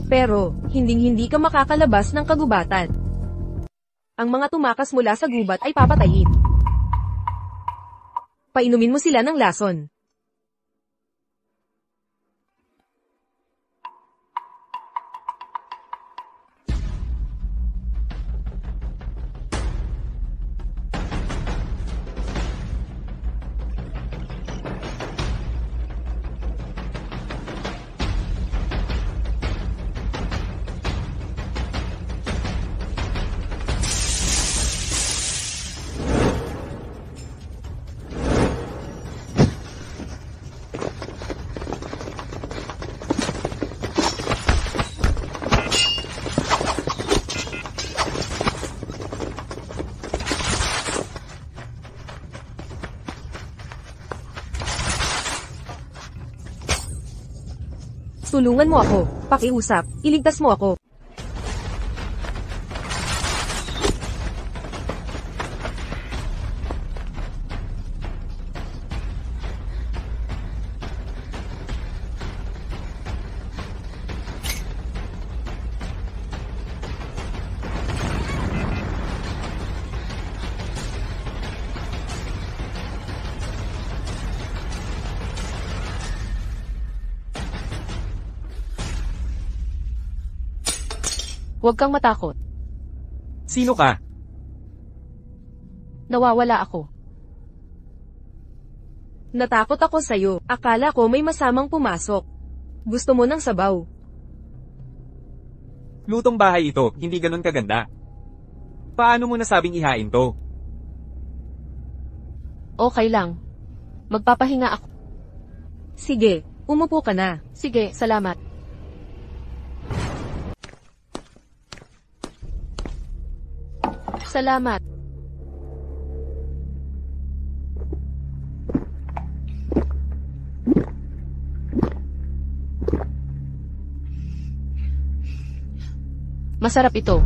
Pero, hinding-hindi ka makakalabas ng kagubatan. Ang mga tumakas mula sa gubat ay papatayin. Painumin mo sila ng lason. Tulungan mo ako. Pakiusap. Iligtas mo ako. Huwag kang matakot. Sino ka? Nawawala ako. Natakot ako sa'yo. Akala ko may masamang pumasok. Gusto mo ng sabaw. Lutong bahay ito, hindi ganun kaganda. Paano mo nasabing ihain to? Okay lang. Magpapahinga ako. Sige, umupo ka na. Sige, salamat. Salamat. Masarap ito.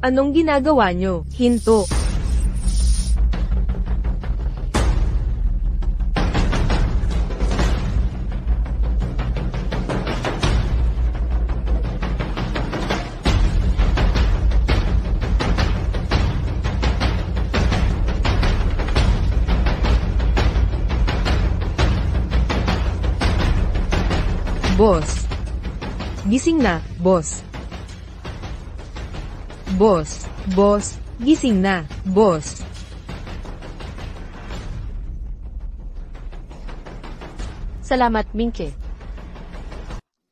Anong ginagawa nyo? Hinto. Boss. Gising na, boss. Boss, gising na, boss. Salamat, Minke.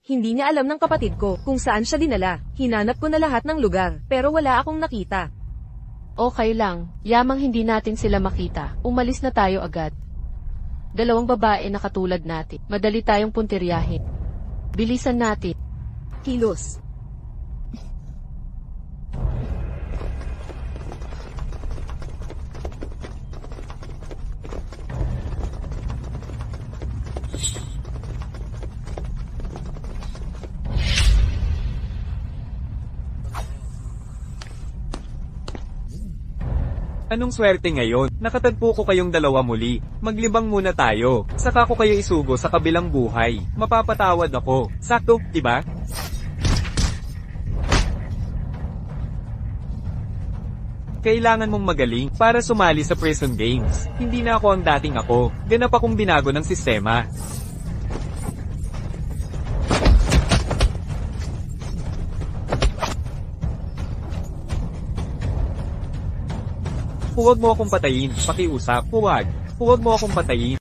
Hindi niya alam ng kapatid ko kung saan siya dinala. Hinanap ko na lahat ng lugar, pero wala akong nakita. Okay lang, yamang hindi natin sila makita. Umalis na tayo agad. Dalawang babae na katulad natin. Madali tayong puntiryahin. Bilisan natin. Kilos. Anong swerte ngayon? Nakatagpo ko kayong dalawa muli. Maglibang muna tayo. Saka ko kayo isugo sa kabilang buhay. Mapapatawad ako. Sakto, diba? Kailangan mong magaling para sumali sa prison games. Hindi na ako ang dating ako. Ganap akong binago ng sistema. Huwag mo akong patayin. Pakiusap. Huwag. Huwag mo akong patayin.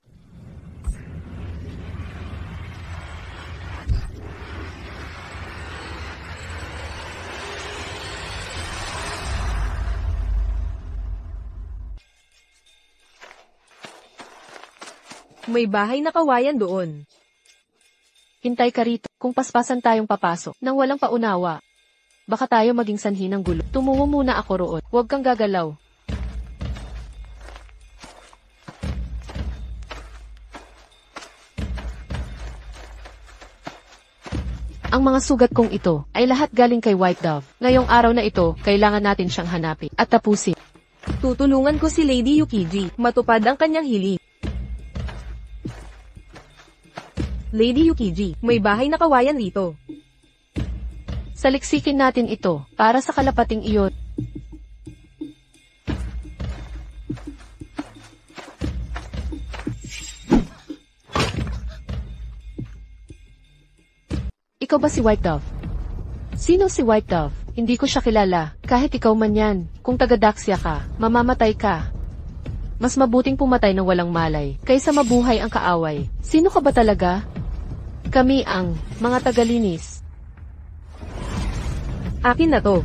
May bahay na kawayan doon. Hintay ka rito, kung paspasan tayong papasok, nang walang paunawa. Baka tayo maging sanhi ng gulo. Tumungo muna ako roon. Huwag kang gagalaw. Ang mga sugat kong ito ay lahat galing kay White Dove. Ngayong araw na ito, kailangan natin siyang hanapin at tapusin. Tutulungan ko si Lady Yukiji, matupad ang kanyang hiling. Lady Yukiji, may bahay na kawayan rito. Saliksikin natin ito para sa kalapating iyon. Ikaw ba si White Dove? Sino si White Dove? Hindi ko siya kilala. Kahit ikaw man yan. Kung taga-Daxia ka, mamamatay ka. Mas mabuting pumatay ng walang malay, kaysa mabuhay ang kaaway. Sino ka ba talaga? Kami ang mga tagalinis. Akin na to.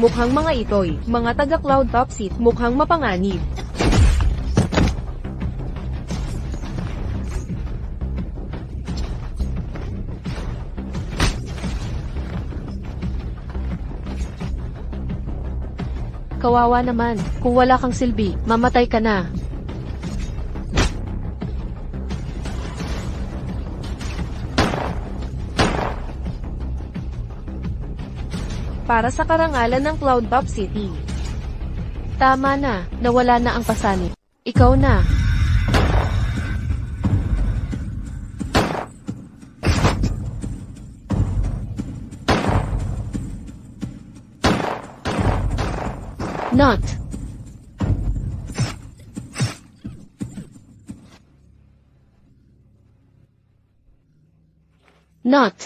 Mukhang mga ito'y, mga taga-Cloud Top Seat, mukhang mapanganib. Kawawa naman, kung wala kang silbi, mamatay ka na. Para sa karangalan ng Cloud Top City. Tama na, nawala na ang pasanib. Ikaw na. Not. Not.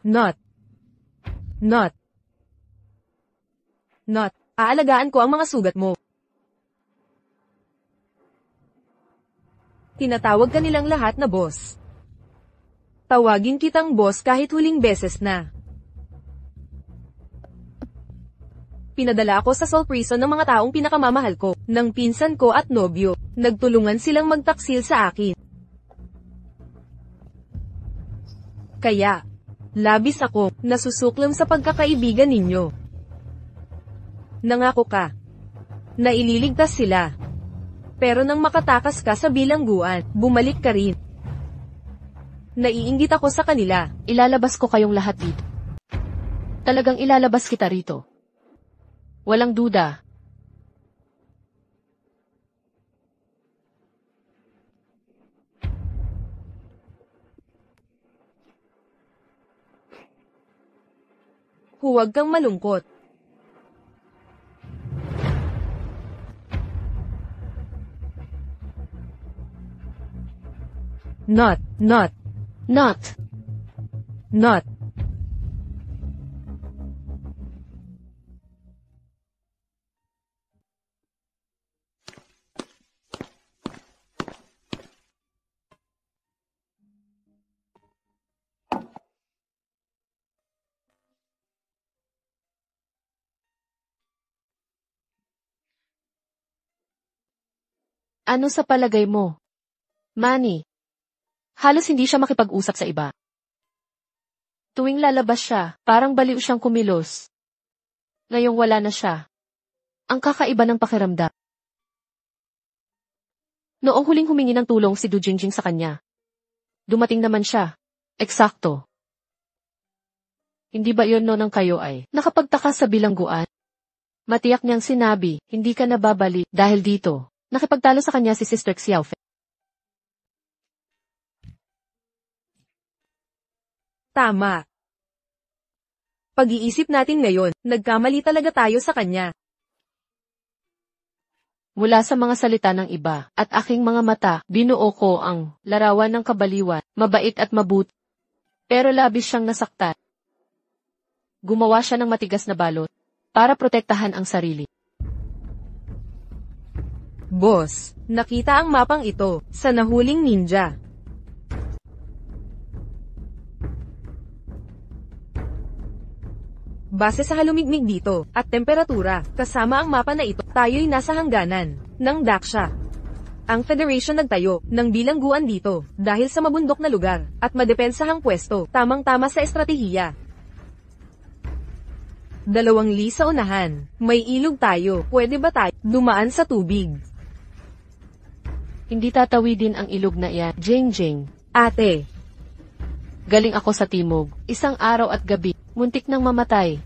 Not. Not. Not. Aalagaan ko ang mga sugat mo. Tinatawag ka nilang lahat na boss. Tawagin kitang boss kahit huling beses na. Pinadala ako sa soul prison ng mga taong pinakamamahal ko, ng pinsan ko at nobyo. Nagtulungan silang magtaksil sa akin. Kaya, labis ako, nasusuklam sa pagkakaibigan ninyo. Nangako ka na ililigtas sila. Pero nang makatakas ka sa bilangguan, bumalik ka rin. Naiinggit ako sa kanila. Ilalabas ko kayong lahat dito. Talagang ilalabas kita rito. Walang duda. Huwag kang malungkot. Not. Not. Not. Ano sa palagay mo? Manny. Halos hindi siya makipag-usap sa iba. Tuwing lalabas siya, parang baliw siyang kumilos. Ngayong wala na siya. Ang kakaiba ng pakiramdam. Noong huling humingi ng tulong si Du Jingjing sa kanya. Dumating naman siya. Eksakto. Hindi ba yun ng kayo ay nakapagtaka sa bilangguan? Matiyak niyang sinabi, hindi ka nababalik dahil dito. Nakipagtalo sa kanya si Sister Xiaofei. Tama. Pag-iisip natin ngayon, nagkamali talaga tayo sa kanya. Mula sa mga salita ng iba, at aking mga mata, binuo ko ang larawan ng kabaliwan, mabait at mabuti. Pero labis siyang nasaktan. Gumawa siya ng matigas na balot, para protektahan ang sarili. Boss, nakita ang mapang ito, sa nahuling ninja. Base sa halumigmig dito, at temperatura, kasama ang mapa na ito, tayo'y nasa hangganan ng Daksha. Ang Federation nagtayo ng bilangguan dito, dahil sa mabundok na lugar, at madepensahang pwesto, tamang-tama sa estratehiya. 2 li sa unahan, may ilog tayo, pwede ba tayo dumaan sa tubig? Hindi tatawidin ang ilog na iyan, Jingjing. Ate, Galing ako sa timog, isang araw at gabi, muntik nang mamatay.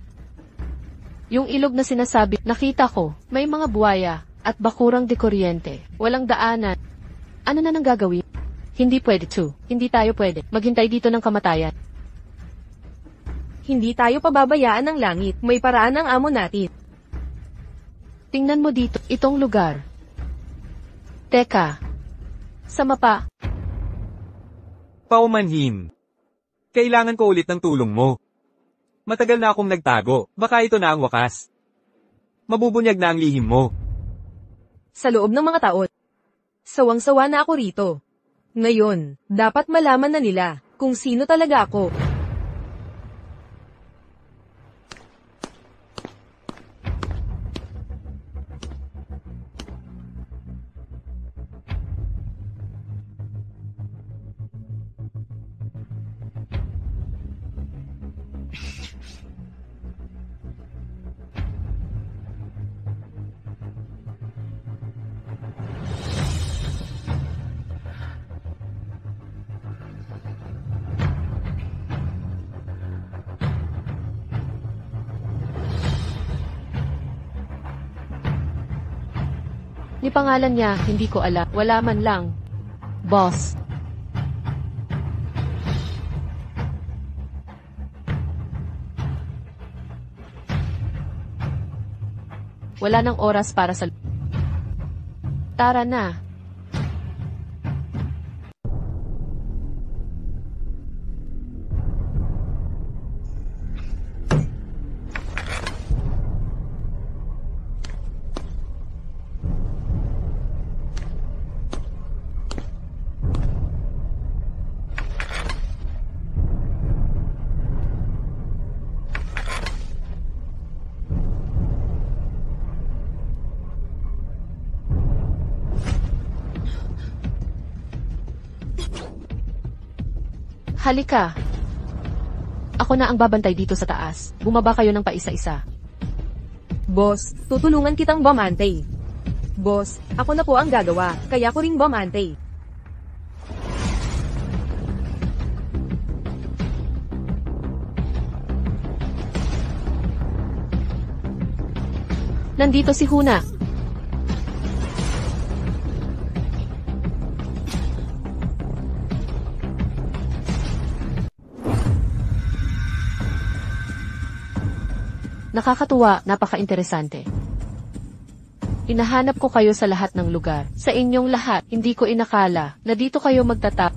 Yung ilog na sinasabi, nakita ko, may mga buwaya, at bakurang de kuryente, walang daanan. Ano na nang gagawin? Hindi pwede hindi tayo pwede, maghintay dito ng kamatayan. hindi tayo pababayaan ng langit, may paraan ang amo natin. Tingnan mo dito, itong lugar. Teka. Sa mapa, Paumanhin. Kailangan ko ulit ng tulong mo. Matagal na akong nagtago, baka ito na ang wakas. Mabubunyag na ang lihim mo. Sa loob ng mga taon, sawang-sawa na ako rito. Ngayon, dapat malaman na nila kung sino talaga ako. ni pangalan niya, hindi ko alam, wala man lang. Boss. Wala nang oras para sa... Tara na. Halika. Ako na ang babantay dito sa taas. Bumaba kayo ng paisa-isa. Boss, tutulungan kitang bomante. Boss, ako na po ang gagawa, kaya ko ring bomante. Nandito si Huna. Nakakatuwa, napaka-interesante. Hinahanap ko kayo sa lahat ng lugar. Sa inyong lahat, hindi ko inakala na dito kayo magtatap.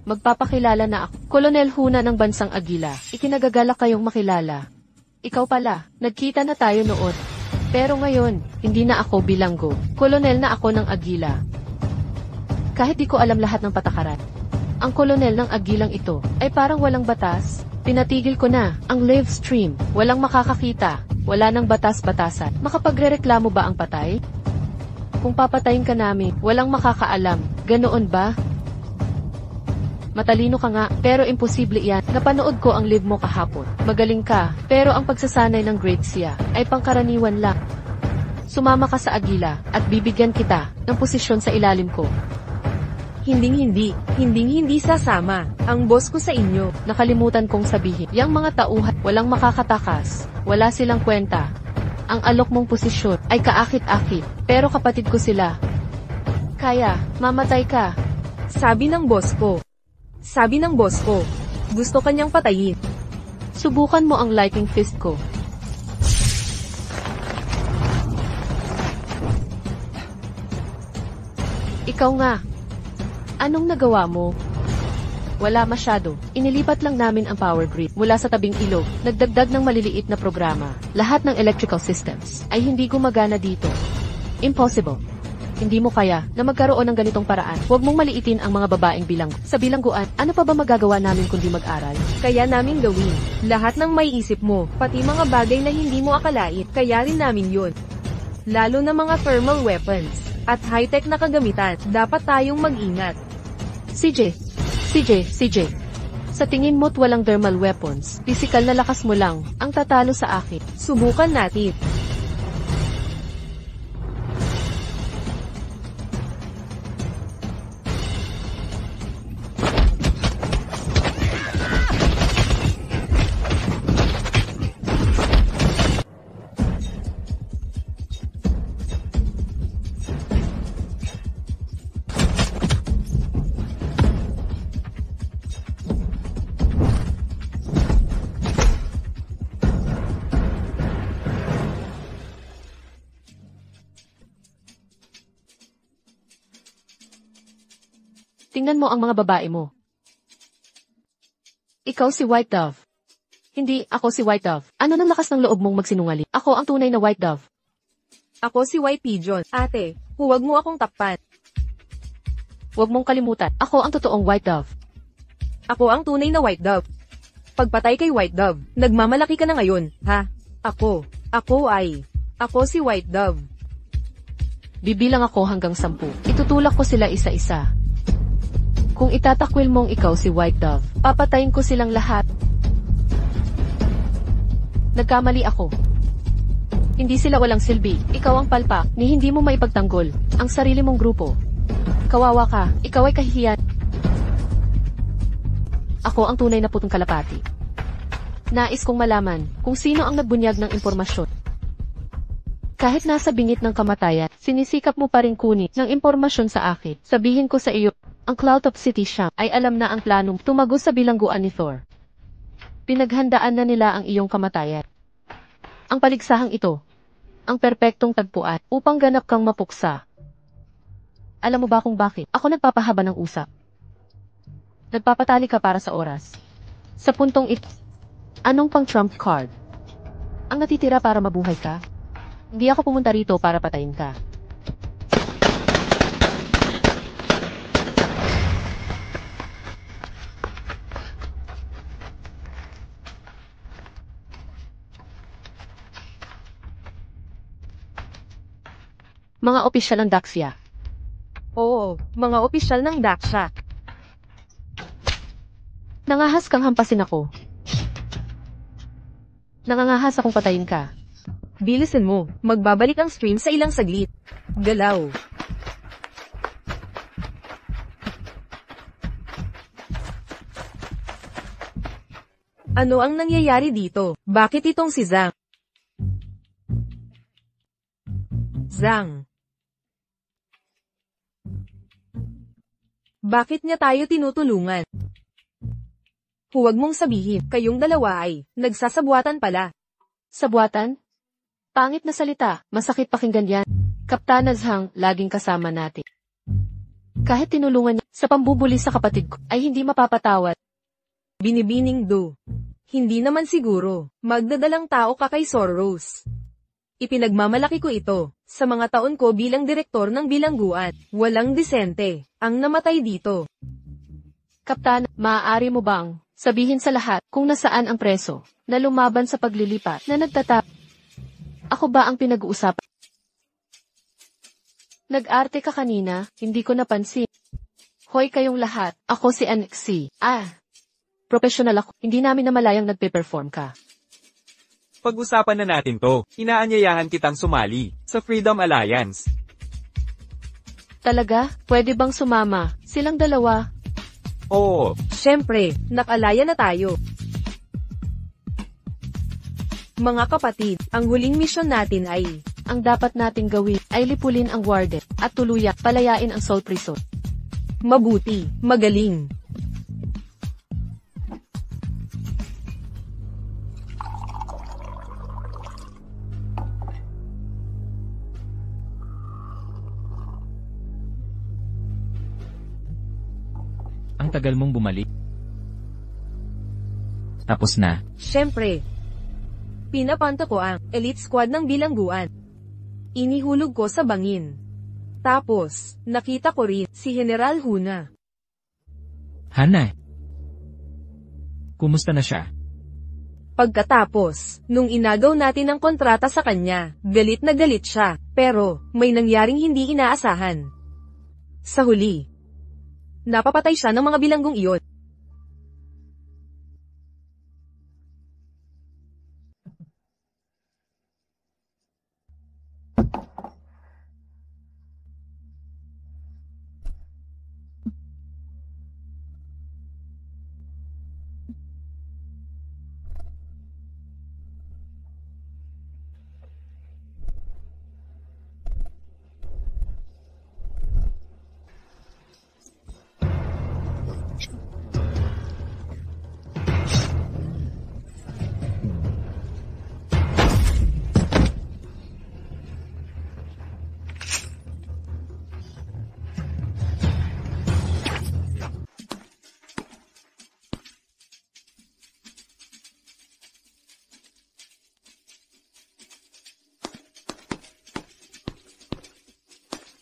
Magpapakilala na ako. Kolonel Huna ng Bansang Agila. Ikinagagalak kayong makilala. Ikaw pala, nagkita na tayo noon. Pero ngayon, hindi na ako bilanggo. Kolonel na ako ng Agila. Kahit di ko alam lahat ng patakaran. Ang kolonel ng Agilang ito ay parang walang batas. Pinatigil ko na ang live stream. Walang makakakita. Wala nang batas-batasan. Makapagrereklamo ba ang patay? Kung papatayin ka namin, walang makakaalam. Ganoon ba? Matalino ka nga, pero imposible yan. Napanood ko ang live mo kahapon. Magaling ka, pero ang pagsasanay ng grade siya ay pangkaraniwan lang. Sumama ka sa Agila at bibigyan kita ng posisyon sa ilalim ko. Hinding-hindi sasama ang boss ko sa inyo. Nakalimutan kong sabihin, yang mga tauhan, walang makakatakas, wala silang kwenta. Ang alok mong posisyon ay kaakit-akit, pero kapatid ko sila. Kaya, mamatay ka. Sabi ng boss ko, gusto kanyang patayin. Subukan mo ang lightning fist ko. Ikaw nga. Anong nagawa mo? Wala masyado. Inilipat lang namin ang power grid mula sa tabing ilog. Nagdagdag ng maliliit na programa. Lahat ng electrical systems ay hindi gumagana dito. Impossible. Hindi mo kaya na magkaroon ng ganitong paraan. Huwag mong maliitin ang mga babaeng bilanggo. Sa bilangguan, ano pa ba magagawa namin kundi mag-aral? Kaya namin gawin lahat ng may isip mo, pati mga bagay na hindi mo akalain, kaya rin namin yun. Lalo na mga thermal weapons at high-tech na kagamitan, dapat tayong mag-ingat. CJ. Sa tingin mo't walang thermal weapons, physical na lakas mo lang ang tatalo sa akin. Subukan natin. Tingnan mo ang mga babae mo. Ikaw si White Dove. Hindi, ako si White Dove. Ano nang lakas ng loob mong magsinungaling? Ako ang tunay na White Dove. Ako si White Pigeon. Ate, huwag mo akong takpan. Huwag mong kalimutan, ako ang totoong White Dove. Ako ang tunay na White Dove. Pagpatay kay White Dove, nagmamalaki ka na ngayon, ha? Ako si White Dove. Bibilang ako hanggang 10. Itutulak ko sila isa-isa. Kung itatakwil mong ikaw si White Dove, papatayin ko silang lahat. Nagkamali ako. Hindi sila walang silbi. Ikaw ang palpak ni hindi mo maipagtanggol ang sarili mong grupo. Kawawa ka. Ikaw ay kahihiyan. Ako ang tunay na putong kalapati. Nais kong malaman kung sino ang nagbunyag ng impormasyon. Kahit nasa bingit ng kamatayan, sinisikap mo pa rin kunin ng impormasyon sa akin. Sabihin ko sa iyo, ang Cloudtop City Sham ay alam na ang planong tumagos sa bilangguan ni Thor. Pinaghandaan na nila ang iyong kamatayan. Ang paligsahang ito, ang perpektong tagpuan upang ganap kang mapuksa. Alam mo ba kung bakit? Ako nagpapahaba ng usap. Nagpapatali ka para sa oras. Sa puntong ito, anong pang trump card? Ang natitira para mabuhay ka? Hindi ako pumunta rito para patayin ka. Mga opisyal ng Daxia. Oo, mga opisyal ng Daxia. Nangahas kang hampasin ako. Nangangahas akong patayin ka. Bilisan mo, magbabalik ang stream sa ilang saglit. Galaw. Ano ang nangyayari dito? Bakit itong si Zhang? Zhang. Bakit niya tayo tinutulungan? Huwag mong sabihin, kayong dalawa ay nagsasabuatan pala. Sabuatan? Pangit na salita, masakit pakinggan yan. Kapitana Zhang, laging kasama natin. Kahit tinulungan niya sa pambubuli sa kapatid ko, ay hindi mapapatawad. Binibining Do. Hindi naman siguro, magdadalang tao ka kay Soros. Ipinagmamalaki ko ito, sa mga taon ko bilang direktor ng bilangguan. Walang disente, ang namatay dito. Kapitana, maaari mo bang sabihin sa lahat kung nasaan ang preso na lumaban sa paglilipat na nagtatap? Ako ba ang pinag-uusapan? Nag-arte ka kanina, hindi ko napansin. Hoy kayong lahat, ako si NXC. Professional ako, hindi namin namalayang nagpe-perform ka. Pag-usapan na natin to. Inaanyayahan kitang sumali sa Freedom Alliance. Talaga? Pwede bang sumama? Silang dalawa? Oo, Siyempre, nakalaya na tayo. Mga kapatid, ang huling misyon natin ay, Ang dapat nating gawin ay lipulin ang warden at tuluyak palayain ang Soul Prison. mabuti, magaling. Ang tagal mong bumalik. Tapos na. Siyempre. Pinapanta ko ang elite squad ng bilangguan. Inihulog ko sa bangin. Tapos, nakita ko rin si General Huna. Hana. Kumusta na siya? Pagkatapos, nung inagaw natin ang kontrata sa kanya, galit na galit siya, pero may nangyaring hindi inaasahan. Sa huli, napapatay siya ng mga bilanggong iyon.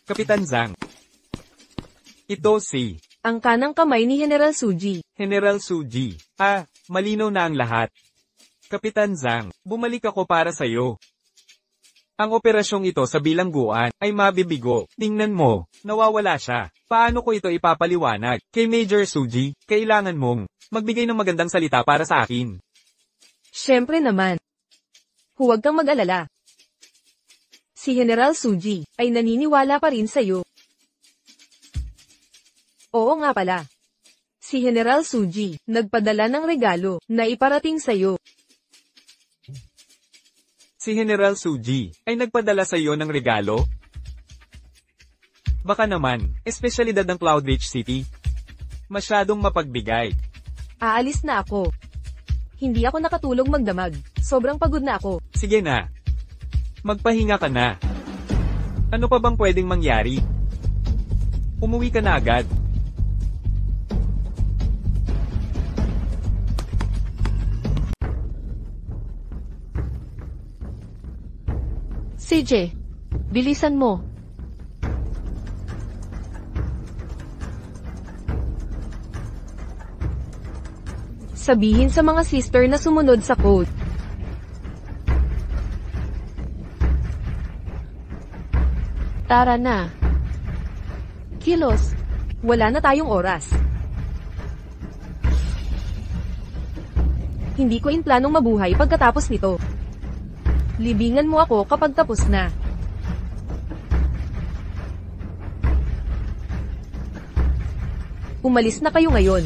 Kapitan Zhang. Ito si Ang kanang kamay ni General Suji. General Suji. Malinaw na ang lahat. Kapitan Zhang, bumalik ako para sa'yo. Ang operasyong ito sa bilangguan ay mabibigo. Tingnan mo, nawawala siya. Paano ko ito ipapaliwanag? Kay Major Suji, kailangan mong magbigay ng magandang salita para sa akin. Siyempre naman. Huwag kang mag-alala. Si General Suji ay naniniwala pa rin sa'yo. Oo nga pala. Si General Suji nagpadala ng regalo na iparating sa'yo. Si General Suji ay nagpadala sa iyo ng regalo? Baka naman, espesyalidad ng Cloud Ridge City. Masyadong mapagbigay. Aalis na ako. Hindi ako nakatulog magdamag. Sobrang pagod na ako. Sige na. Magpahinga ka na. Ano pa bang pwedeng mangyari? Umuwi ka na agad. CJ, bilisan mo. Sabihin sa mga sister na sumunod sa code. Tara na. Kilos. Wala na tayong oras. Hindi ko planong mabuhay pagkatapos nito. Libingan mo ako kapag tapos na. Umalis na kayo ngayon.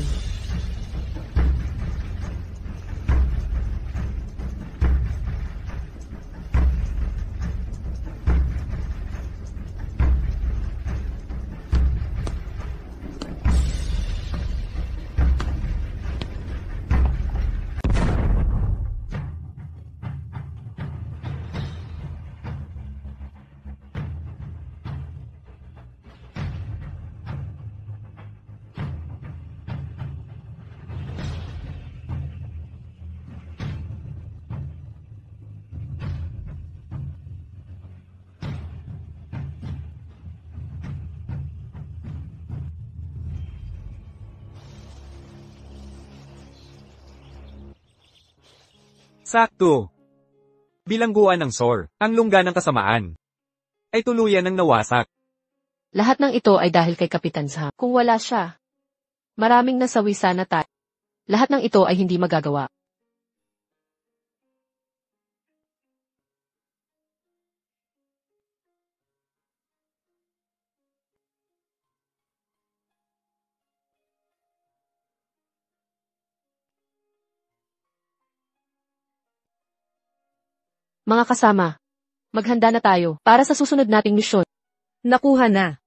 Sakto. Bilangguan ng SOR, ang lungga ng kasamaan, ay tuluyan ng nawasak. Lahat ng ito ay dahil kay Kapitan Sam. Kung wala siya, maraming nasawi sana tayo. Lahat ng ito ay hindi magagawa. Mga kasama, maghanda na tayo para sa susunod nating misyon. Nakuha na.